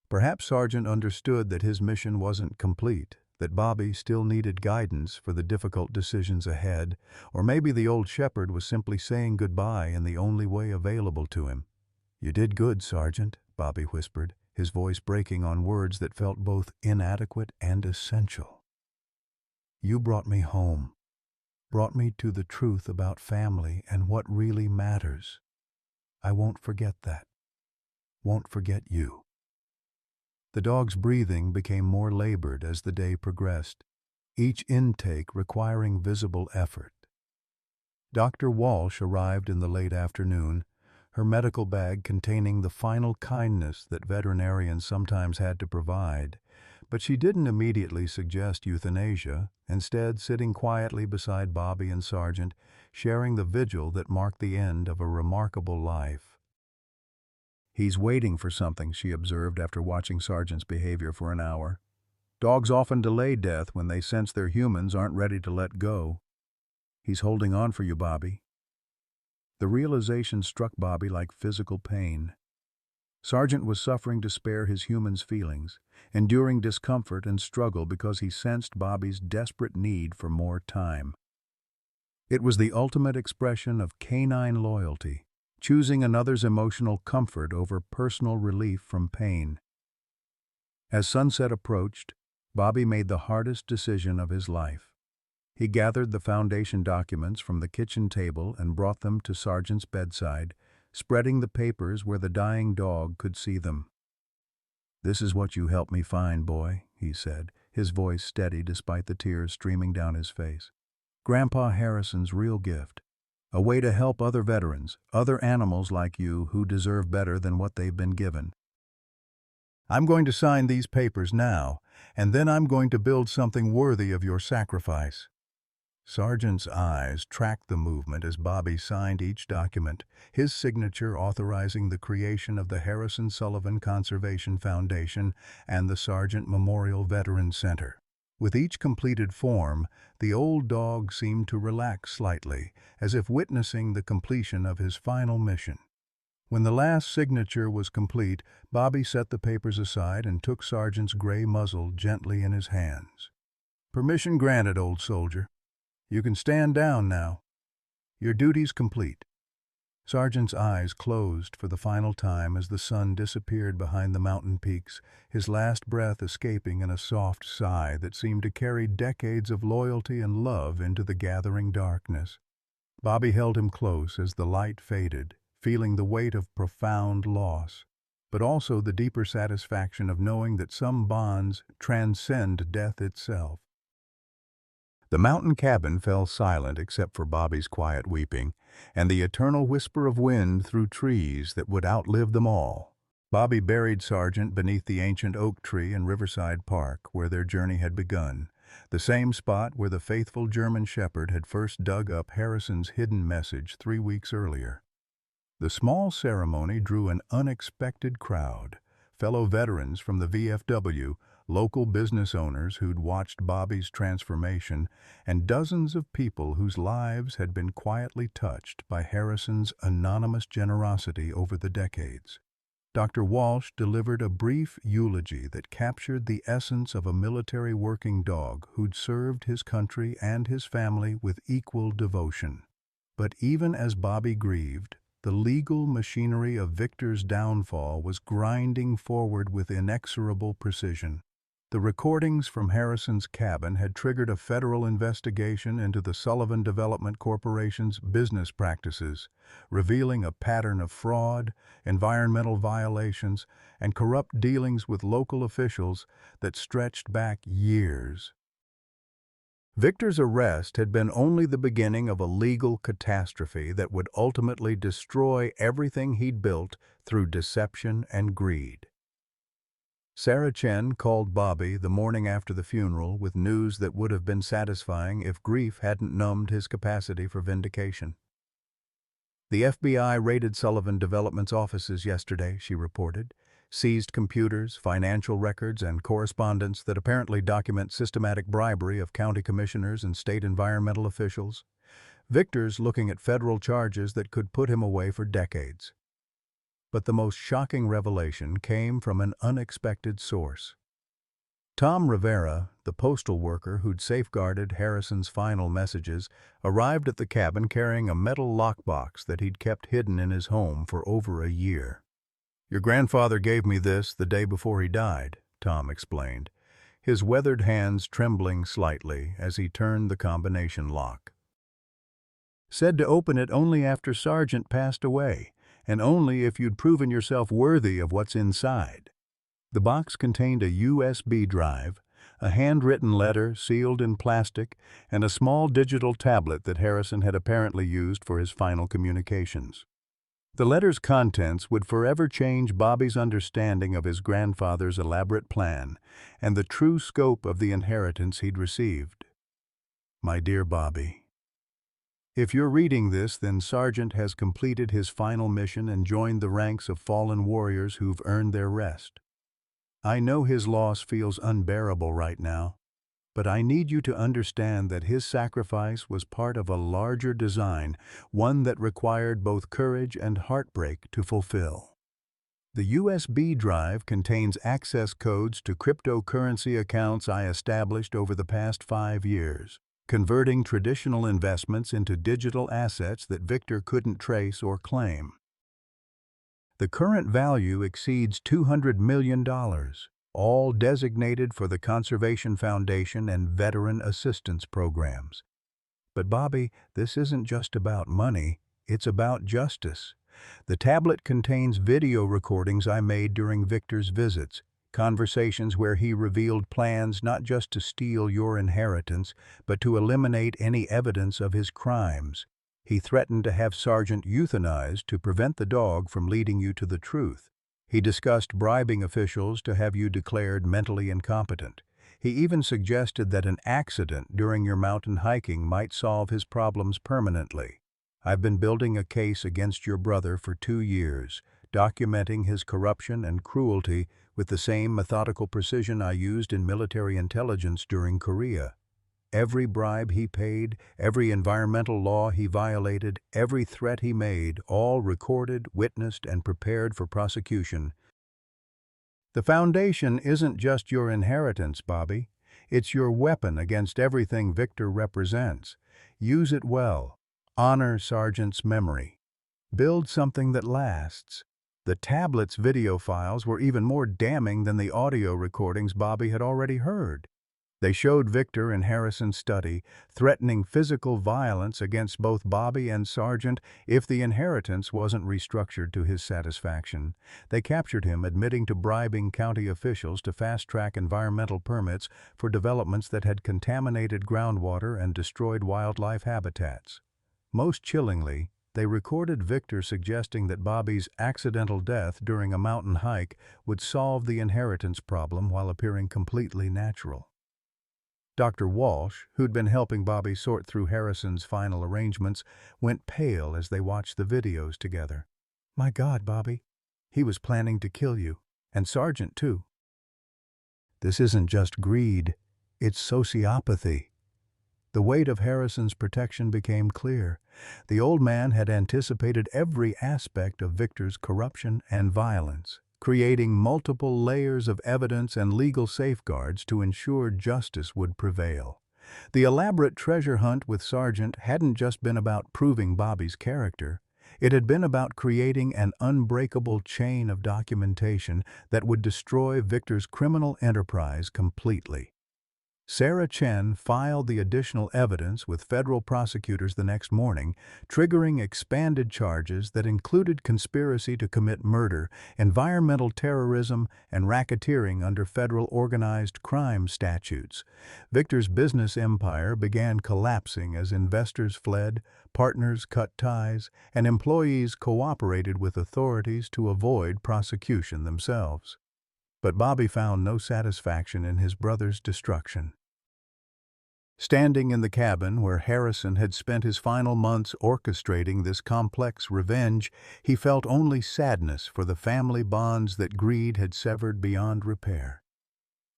Perhaps Sargent understood that his mission wasn't complete, that Bobby still needed guidance for the difficult decisions ahead, or maybe the old shepherd was simply saying goodbye in the only way available to him. "You did good, Sargent," Bobby whispered, his voice breaking on words that felt both inadequate and essential. "You brought me home, brought me to the truth about family and what really matters. I won't forget that. Won't forget you." The dog's breathing became more labored as the day progressed, each intake requiring visible effort. Dr. Walsh arrived in the late afternoon, her medical bag containing the final kindness that veterinarians sometimes had to provide, but she didn't immediately suggest euthanasia, instead sitting quietly beside Bobby and Sargent, sharing the vigil that marked the end of a remarkable life. "He's waiting for something," she observed after watching Sargent's behavior for an hour. "Dogs often delay death when they sense their humans aren't ready to let go. He's holding on for you, Bobby." The realization struck Bobby like physical pain. Sargent was suffering to spare his human's feelings, enduring discomfort and struggle because he sensed Bobby's desperate need for more time. It was the ultimate expression of canine loyalty, choosing another's emotional comfort over personal relief from pain. As sunset approached, Bobby made the hardest decision of his life. He gathered the Foundation documents from the kitchen table and brought them to Sargent's bedside, spreading the papers where the dying dog could see them. "This is what you helped me find, boy," he said, his voice steady despite the tears streaming down his face. "Grandpa Harrison's real gift. A way to help other veterans, other animals like you who deserve better than what they've been given. I'm going to sign these papers now, and then I'm going to build something worthy of your sacrifice." Sargent's eyes tracked the movement as Bobby signed each document, his signature authorizing the creation of the Harrison Sullivan Conservation Foundation and the Sargent Memorial Veterans Center. With each completed form, the old dog seemed to relax slightly, as if witnessing the completion of his final mission. When the last signature was complete, Bobby set the papers aside and took Sargent's gray muzzle gently in his hands. "Permission granted, old soldier. You can stand down now. Your duty's complete." Sargent's eyes closed for the final time as the sun disappeared behind the mountain peaks, his last breath escaping in a soft sigh that seemed to carry decades of loyalty and love into the gathering darkness. Bobby held him close as the light faded, feeling the weight of profound loss, but also the deeper satisfaction of knowing that some bonds transcend death itself. The mountain cabin fell silent except for Bobby's quiet weeping and the eternal whisper of wind through trees that would outlive them all. Bobby buried Sargent beneath the ancient oak tree in Riverside Park where their journey had begun, the same spot where the faithful German shepherd had first dug up Harrison's hidden message 3 weeks earlier. The small ceremony drew an unexpected crowd, fellow veterans from the VFW, local business owners who'd watched Bobby's transformation, and dozens of people whose lives had been quietly touched by Harrison's anonymous generosity over the decades. Dr. Walsh delivered a brief eulogy that captured the essence of a military working dog who'd served his country and his family with equal devotion. But even as Bobby grieved, the legal machinery of Victor's downfall was grinding forward with inexorable precision. The recordings from Harrison's cabin had triggered a federal investigation into the Sullivan Development Corporation's business practices, revealing a pattern of fraud, environmental violations, and corrupt dealings with local officials that stretched back years. Victor's arrest had been only the beginning of a legal catastrophe that would ultimately destroy everything he'd built through deception and greed. Sarah Chen called Bobby the morning after the funeral with news that would have been satisfying if grief hadn't numbed his capacity for vindication. "The FBI raided Sullivan Development's offices yesterday," she reported, "seized computers, financial records, and correspondence that apparently document systematic bribery of county commissioners and state environmental officials. Victor's looking at federal charges that could put him away for decades." But the most shocking revelation came from an unexpected source. Tom Rivera, the postal worker who'd safeguarded Harrison's final messages, arrived at the cabin carrying a metal lockbox that he'd kept hidden in his home for over a year. "Your grandfather gave me this the day before he died," Tom explained, his weathered hands trembling slightly as he turned the combination lock. "Said to open it only after Sargent passed away, and only if you'd proven yourself worthy of what's inside." The box contained a USB drive, a handwritten letter sealed in plastic, and a small digital tablet that Harrison had apparently used for his final communications. The letter's contents would forever change Bobby's understanding of his grandfather's elaborate plan and the true scope of the inheritance he'd received. "My dear Bobby, if you're reading this, then Sargent has completed his final mission and joined the ranks of fallen warriors who've earned their rest. I know his loss feels unbearable right now, but I need you to understand that his sacrifice was part of a larger design, one that required both courage and heartbreak to fulfill. The USB drive contains access codes to cryptocurrency accounts I established over the past 5 years, converting traditional investments into digital assets that Victor couldn't trace or claim. The current value exceeds $200 million, all designated for the Conservation Foundation and veteran assistance programs. But Bobby, this isn't just about money, it's about justice. The tablet contains video recordings I made during Victor's visits, conversations where he revealed plans not just to steal your inheritance, but to eliminate any evidence of his crimes. He threatened to have Sergeant euthanized to prevent the dog from leading you to the truth. He discussed bribing officials to have you declared mentally incompetent. He even suggested that an accident during your mountain hiking might solve his problems permanently. I've been building a case against your brother for 2 years, documenting his corruption and cruelty with the same methodical precision I used in military intelligence during Korea. Every bribe he paid, every environmental law he violated, every threat he made, all recorded, witnessed, and prepared for prosecution. The foundation isn't just your inheritance, Bobby. It's your weapon against everything Victor represents. Use it well. Honor Sergeant's memory. Build something that lasts. The tablet's video files were even more damning than the audio recordings Bobby had already heard. They showed Victor in Harrison's study, threatening physical violence against both Bobby and Sergeant if the inheritance wasn't restructured to his satisfaction. They captured him admitting to bribing county officials to fast-track environmental permits for developments that had contaminated groundwater and destroyed wildlife habitats. Most chillingly, they recorded Victor suggesting that Bobby's accidental death during a mountain hike would solve the inheritance problem while appearing completely natural. Dr. Walsh, who'd been helping Bobby sort through Harrison's final arrangements, went pale as they watched the videos together. "My God, Bobby, he was planning to kill you, and Sergeant too." "This isn't just greed, it's sociopathy." The weight of Harrison's protection became clear. The old man had anticipated every aspect of Victor's corruption and violence, creating multiple layers of evidence and legal safeguards to ensure justice would prevail. The elaborate treasure hunt with Sergeant hadn't just been about proving Bobby's character. It had been about creating an unbreakable chain of documentation that would destroy Victor's criminal enterprise completely. Sarah Chen filed the additional evidence with federal prosecutors the next morning, triggering expanded charges that included conspiracy to commit murder, environmental terrorism, and racketeering under federal organized crime statutes. Victor's business empire began collapsing as investors fled, partners cut ties, and employees cooperated with authorities to avoid prosecution themselves. But Bobby found no satisfaction in his brother's destruction. Standing in the cabin where Harrison had spent his final months orchestrating this complex revenge, he felt only sadness for the family bonds that greed had severed beyond repair.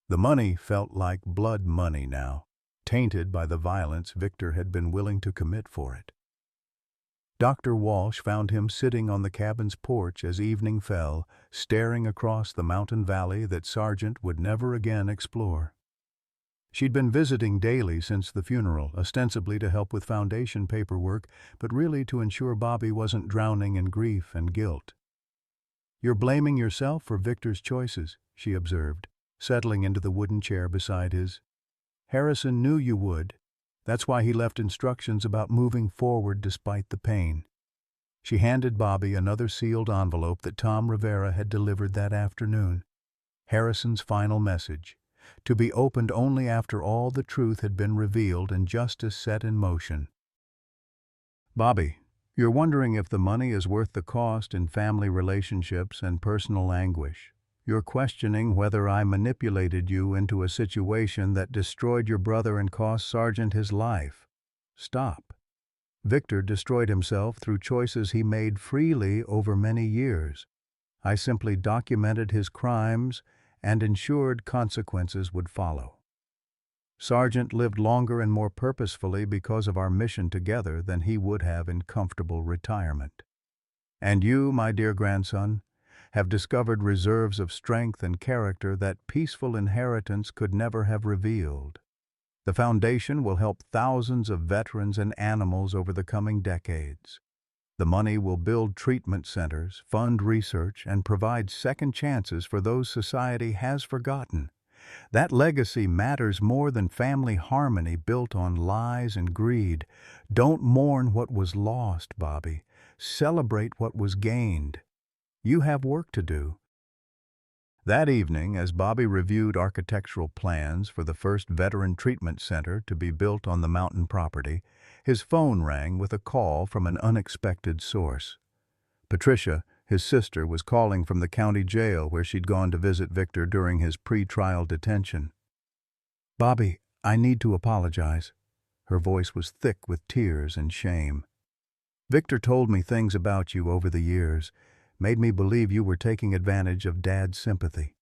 The money felt like blood money now, tainted by the violence Victor had been willing to commit for it. Dr. Walsh found him sitting on the cabin's porch as evening fell, staring across the mountain valley that Sergeant would never again explore. She'd been visiting daily since the funeral, ostensibly to help with foundation paperwork, but really to ensure Bobby wasn't drowning in grief and guilt. "You're blaming yourself for Victor's choices," she observed, settling into the wooden chair beside his. "Harrison knew you would. That's why he left instructions about moving forward despite the pain." She handed Bobby another sealed envelope that Tom Rivera had delivered that afternoon. Harrison's final message, to be opened only after all the truth had been revealed and justice set in motion. "Bobby, you're wondering if the money is worth the cost in family relationships and personal anguish. You're questioning whether I manipulated you into a situation that destroyed your brother and cost Sergeant his life. Stop. Victor destroyed himself through choices he made freely over many years. I simply documented his crimes and ensured consequences would follow. Sergeant lived longer and more purposefully because of our mission together than he would have in comfortable retirement. And you, my dear grandson, have discovered reserves of strength and character that peaceful inheritance could never have revealed. The foundation will help thousands of veterans and animals over the coming decades. The money will build treatment centers, fund research, and provide second chances for those society has forgotten. That legacy matters more than family harmony built on lies and greed. Don't mourn what was lost, Bobby. Celebrate what was gained. You have work to do. That evening, as Bobby reviewed architectural plans for the first veteran treatment center to be built on the mountain property, his phone rang with a call from an unexpected source. Patricia, his sister, was calling from the county jail where she'd gone to visit Victor during his pre-trial detention. "Bobby, I need to apologize." Her voice was thick with tears and shame. "Victor told me things about you over the years, made me believe you were taking advantage of Dad's sympathy,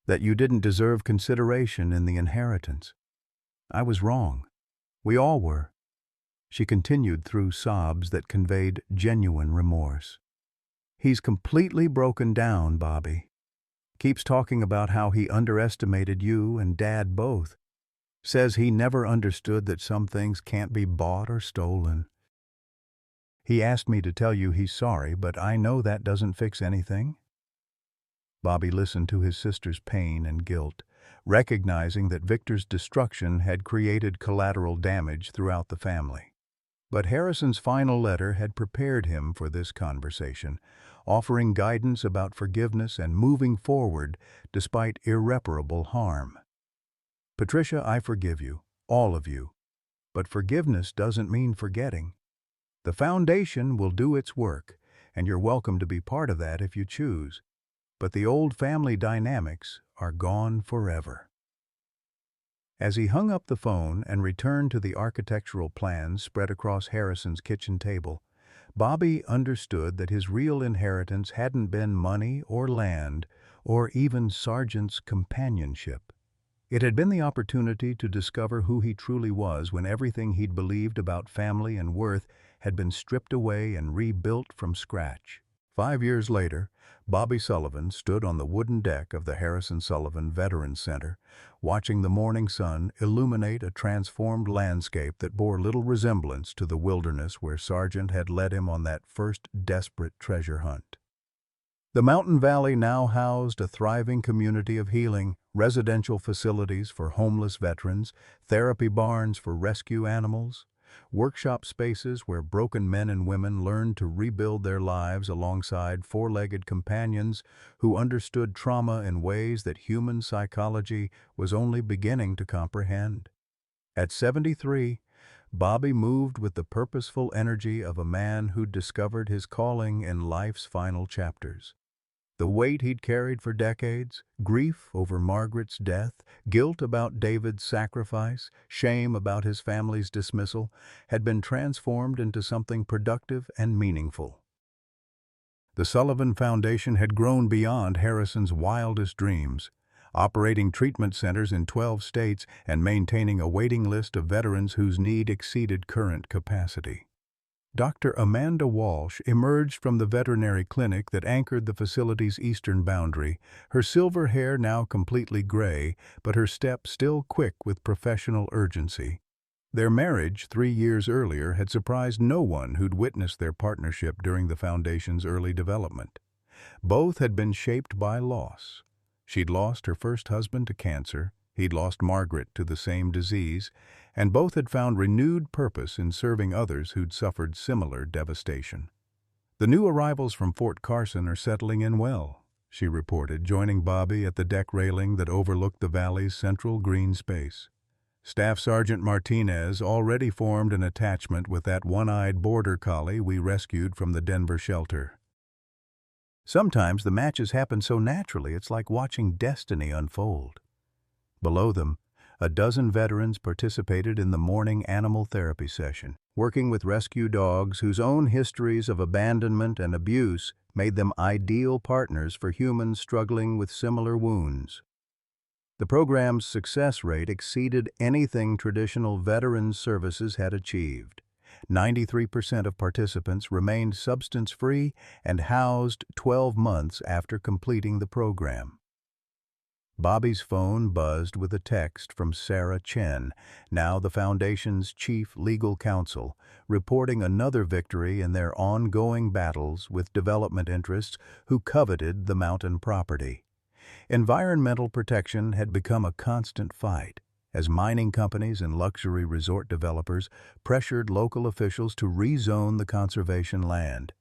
that you didn't deserve consideration in the inheritance. I was wrong. We all were." She continued through sobs that conveyed genuine remorse. "He's completely broken down, Bobby. Keeps talking about how he underestimated you and Dad both. Says he never understood that some things can't be bought or stolen. He asked me to tell you he's sorry, but I know that doesn't fix anything." Bobby listened to his sister's pain and guilt, recognizing that Victor's destruction had created collateral damage throughout the family. But Harrison's final letter had prepared him for this conversation, offering guidance about forgiveness and moving forward despite irreparable harm. "Patricia, I forgive you, all of you. But forgiveness doesn't mean forgetting. The foundation will do its work, and you're welcome to be part of that if you choose. But the old family dynamics are gone forever." As he hung up the phone and returned to the architectural plans spread across Harrison's kitchen table, Bobby understood that his real inheritance hadn't been money or land or even Sargent's companionship. It had been the opportunity to discover who he truly was when everything he'd believed about family and worth had been stripped away and rebuilt from scratch. 5 years later, Bobby Sullivan stood on the wooden deck of the Harrison Sullivan Veterans Center, watching the morning sun illuminate a transformed landscape that bore little resemblance to the wilderness where Sargent had led him on that first desperate treasure hunt. The mountain valley now housed a thriving community of healing, residential facilities for homeless veterans, therapy barns for rescue animals, workshop spaces where broken men and women learned to rebuild their lives alongside four-legged companions who understood trauma in ways that human psychology was only beginning to comprehend. At 73, Bobby moved with the purposeful energy of a man who'd discovered his calling in life's final chapters. The weight he'd carried for decades, grief over Margaret's death, guilt about David's sacrifice, shame about his family's dismissal, had been transformed into something productive and meaningful. The Sullivan Foundation had grown beyond Harrison's wildest dreams, operating treatment centers in 12 states and maintaining a waiting list of veterans whose need exceeded current capacity. Dr. Amanda Walsh emerged from the veterinary clinic that anchored the facility's eastern boundary, her silver hair now completely gray, but her step still quick with professional urgency. Their marriage 3 years earlier had surprised no one who'd witnessed their partnership during the foundation's early development. Both had been shaped by loss. She'd lost her first husband to cancer, he'd lost Margaret to the same disease, and both had found renewed purpose in serving others who'd suffered similar devastation. "The new arrivals from Fort Carson are settling in well," she reported, joining Bobby at the deck railing that overlooked the valley's central green space. "Staff Sergeant Martinez already formed an attachment with that one-eyed border collie we rescued from the Denver shelter. Sometimes the matches happen so naturally it's like watching destiny unfold." Below them, a dozen veterans participated in the morning animal therapy session, working with rescue dogs whose own histories of abandonment and abuse made them ideal partners for humans struggling with similar wounds. The program's success rate exceeded anything traditional veterans services had achieved. 93% of participants remained substance-free and housed 12 months after completing the program. Bobby's phone buzzed with a text from Sarah Chen, now the Foundation's chief legal counsel, reporting another victory in their ongoing battles with development interests who coveted the mountain property. Environmental protection had become a constant fight, as mining companies and luxury resort developers pressured local officials to rezone the conservation land.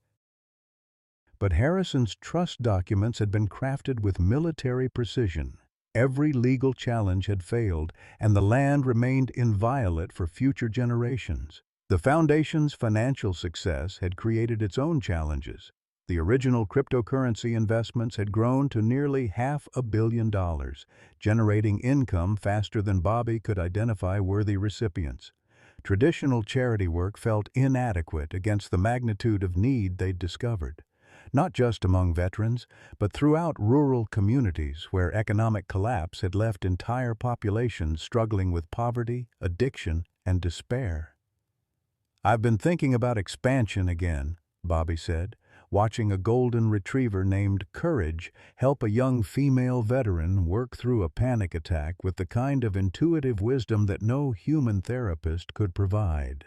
But Harrison's trust documents had been crafted with military precision. Every legal challenge had failed, and the land remained inviolate for future generations. The Foundation's financial success had created its own challenges. The original cryptocurrency investments had grown to nearly $500 million, generating income faster than Bobby could identify worthy recipients. Traditional charity work felt inadequate against the magnitude of need they'd discovered, not just among veterans, but throughout rural communities where economic collapse had left entire populations struggling with poverty, addiction, and despair. "I've been thinking about expansion again," Bobby said, watching a golden retriever named Courage help a young female veteran work through a panic attack with the kind of intuitive wisdom that no human therapist could provide.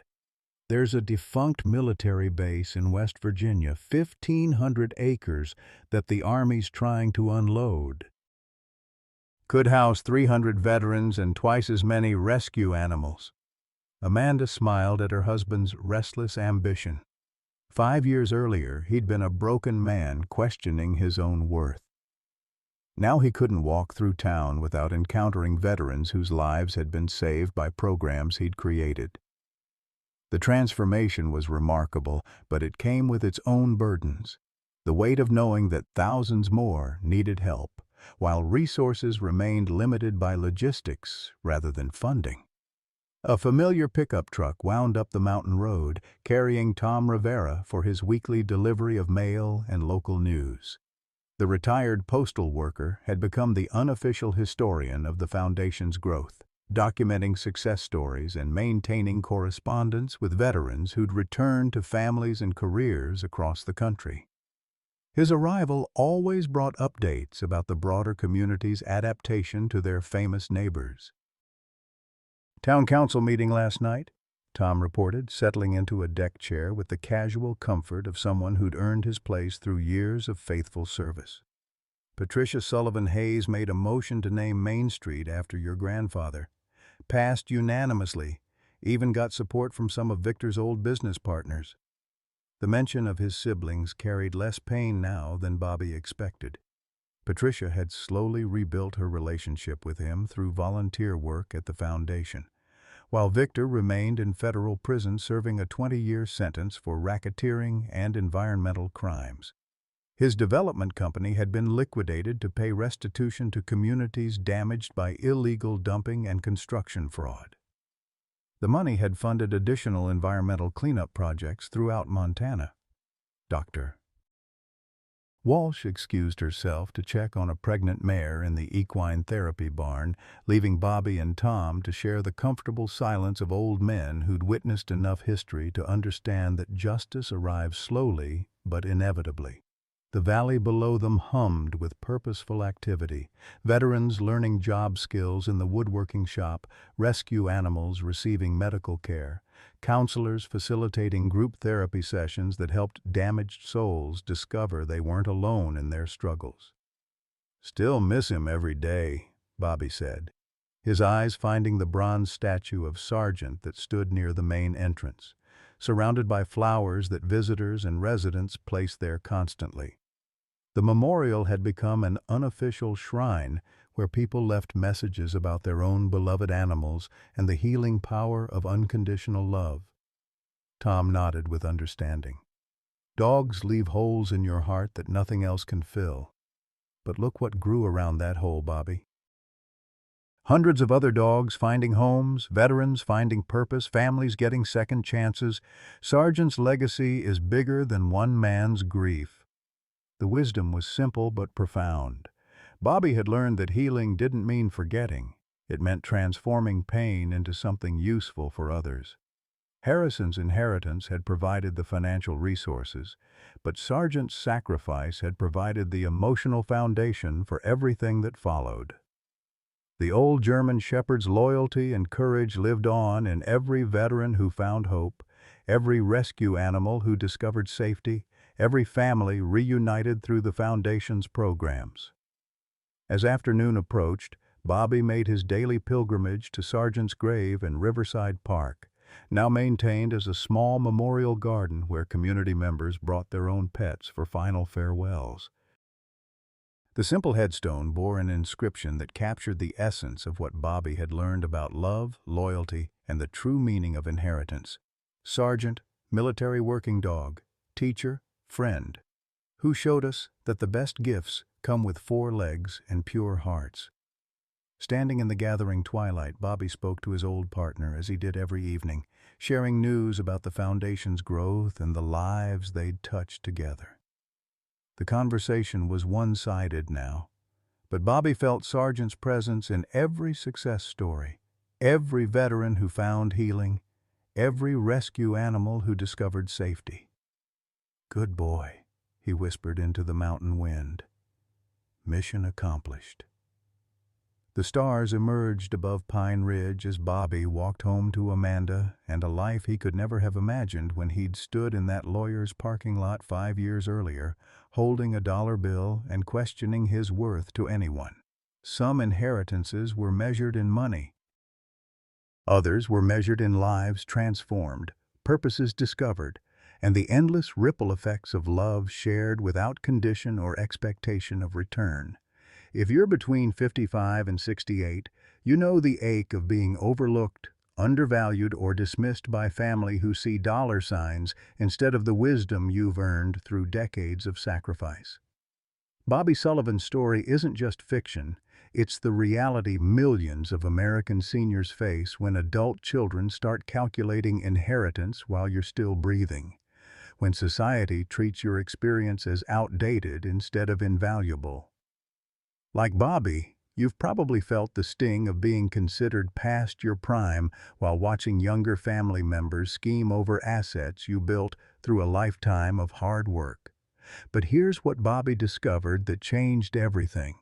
"There's a defunct military base in West Virginia, 1,500 acres, that the Army's trying to unload. Could house 300 veterans and twice as many rescue animals." Amanda smiled at her husband's restless ambition. 5 years earlier, he'd been a broken man questioning his own worth. Now he couldn't walk through town without encountering veterans whose lives had been saved by programs he'd created. The transformation was remarkable, but it came with its own burdens. The weight of knowing that thousands more needed help, while resources remained limited by logistics rather than funding. A familiar pickup truck wound up the mountain road, carrying Tom Rivera for his weekly delivery of mail and local news. The retired postal worker had become the unofficial historian of the Foundation's growth, documenting success stories and maintaining correspondence with veterans who'd returned to families and careers across the country. His arrival always brought updates about the broader community's adaptation to their famous neighbors. "Town council meeting last night," Tom reported, settling into a deck chair with the casual comfort of someone who'd earned his place through years of faithful service. "Patricia Sullivan Hayes made a motion to name Main Street after your grandfather. Passed unanimously, even got support from some of Victor's old business partners." The mention of his siblings carried less pain now than Bobby expected. Patricia had slowly rebuilt her relationship with him through volunteer work at the Foundation, while Victor remained in federal prison serving a 20-year sentence for racketeering and environmental crimes. His development company had been liquidated to pay restitution to communities damaged by illegal dumping and construction fraud. The money had funded additional environmental cleanup projects throughout Montana. Dr. Walsh excused herself to check on a pregnant mare in the equine therapy barn, leaving Bobby and Tom to share the comfortable silence of old men who'd witnessed enough history to understand that justice arrives slowly but inevitably. The valley below them hummed with purposeful activity, veterans learning job skills in the woodworking shop, rescue animals receiving medical care, counselors facilitating group therapy sessions that helped damaged souls discover they weren't alone in their struggles. "Still miss him every day," Bobby said, his eyes finding the bronze statue of Sargent that stood near the main entrance, surrounded by flowers that visitors and residents placed there constantly. The memorial had become an unofficial shrine where people left messages about their own beloved animals and the healing power of unconditional love. Tom nodded with understanding. "Dogs leave holes in your heart that nothing else can fill. But look what grew around that hole, Bobby. Hundreds of other dogs finding homes, veterans finding purpose, families getting second chances. Sargent's legacy is bigger than one man's grief." The wisdom was simple but profound. Bobby had learned that healing didn't mean forgetting. It meant transforming pain into something useful for others. Harrison's inheritance had provided the financial resources, but Sargent's sacrifice had provided the emotional foundation for everything that followed. The old German shepherd's loyalty and courage lived on in every veteran who found hope, every rescue animal who discovered safety, every family reunited through the Foundation's programs. As afternoon approached, Bobby made his daily pilgrimage to Sargent's grave in Riverside Park, now maintained as a small memorial garden where community members brought their own pets for final farewells. The simple headstone bore an inscription that captured the essence of what Bobby had learned about love, loyalty, and the true meaning of inheritance. Sergeant, military working dog, teacher, friend, who showed us that the best gifts come with 4 legs and pure hearts. Standing in the gathering twilight, Bobby spoke to his old partner as he did every evening, sharing news about the Foundation's growth and the lives they'd touched together. The conversation was one-sided now, but Bobby felt Sargent's presence in every success story, every veteran who found healing, every rescue animal who discovered safety. "Good boy," he whispered into the mountain wind. "Mission accomplished." The stars emerged above Pine Ridge as Bobby walked home to Amanda and a life he could never have imagined when he'd stood in that lawyer's parking lot 5 years earlier, holding a dollar bill and questioning his worth to anyone. Some inheritances were measured in money. Others were measured in lives transformed, purposes discovered, and the endless ripple effects of love shared without condition or expectation of return. If you're between 55 and 68, you know the ache of being overlooked, undervalued, or dismissed by family who see dollar signs instead of the wisdom you've earned through decades of sacrifice. Bobby Sullivan's story isn't just fiction, it's the reality millions of American seniors face when adult children start calculating inheritance while you're still breathing, when society treats your experience as outdated instead of invaluable. Like Bobby, you've probably felt the sting of being considered past your prime while watching younger family members scheme over assets you built through a lifetime of hard work. But here's what Bobby discovered that changed everything.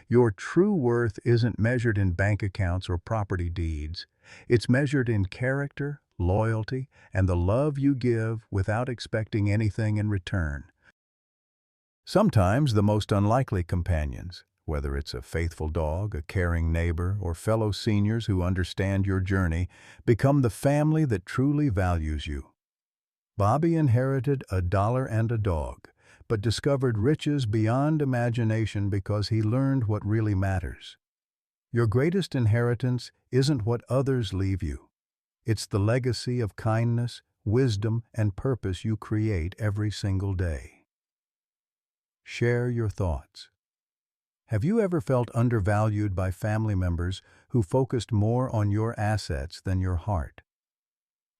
Your true worth isn't measured in bank accounts or property deeds. It's measured in character, loyalty, and the love you give without expecting anything in return. Sometimes the most unlikely companions, whether it's a faithful dog, a caring neighbor, or fellow seniors who understand your journey, become the family that truly values you. Bobby inherited a dollar and a dog, but discovered riches beyond imagination because he learned what really matters. Your greatest inheritance isn't what others leave you. It's the legacy of kindness, wisdom, and purpose you create every single day. Share your thoughts. Have you ever felt undervalued by family members who focused more on your assets than your heart?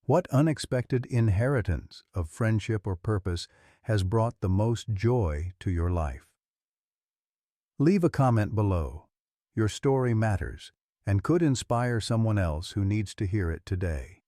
What unexpected inheritance of friendship or purpose has brought the most joy to your life? Leave a comment below. Your story matters and could inspire someone else who needs to hear it today.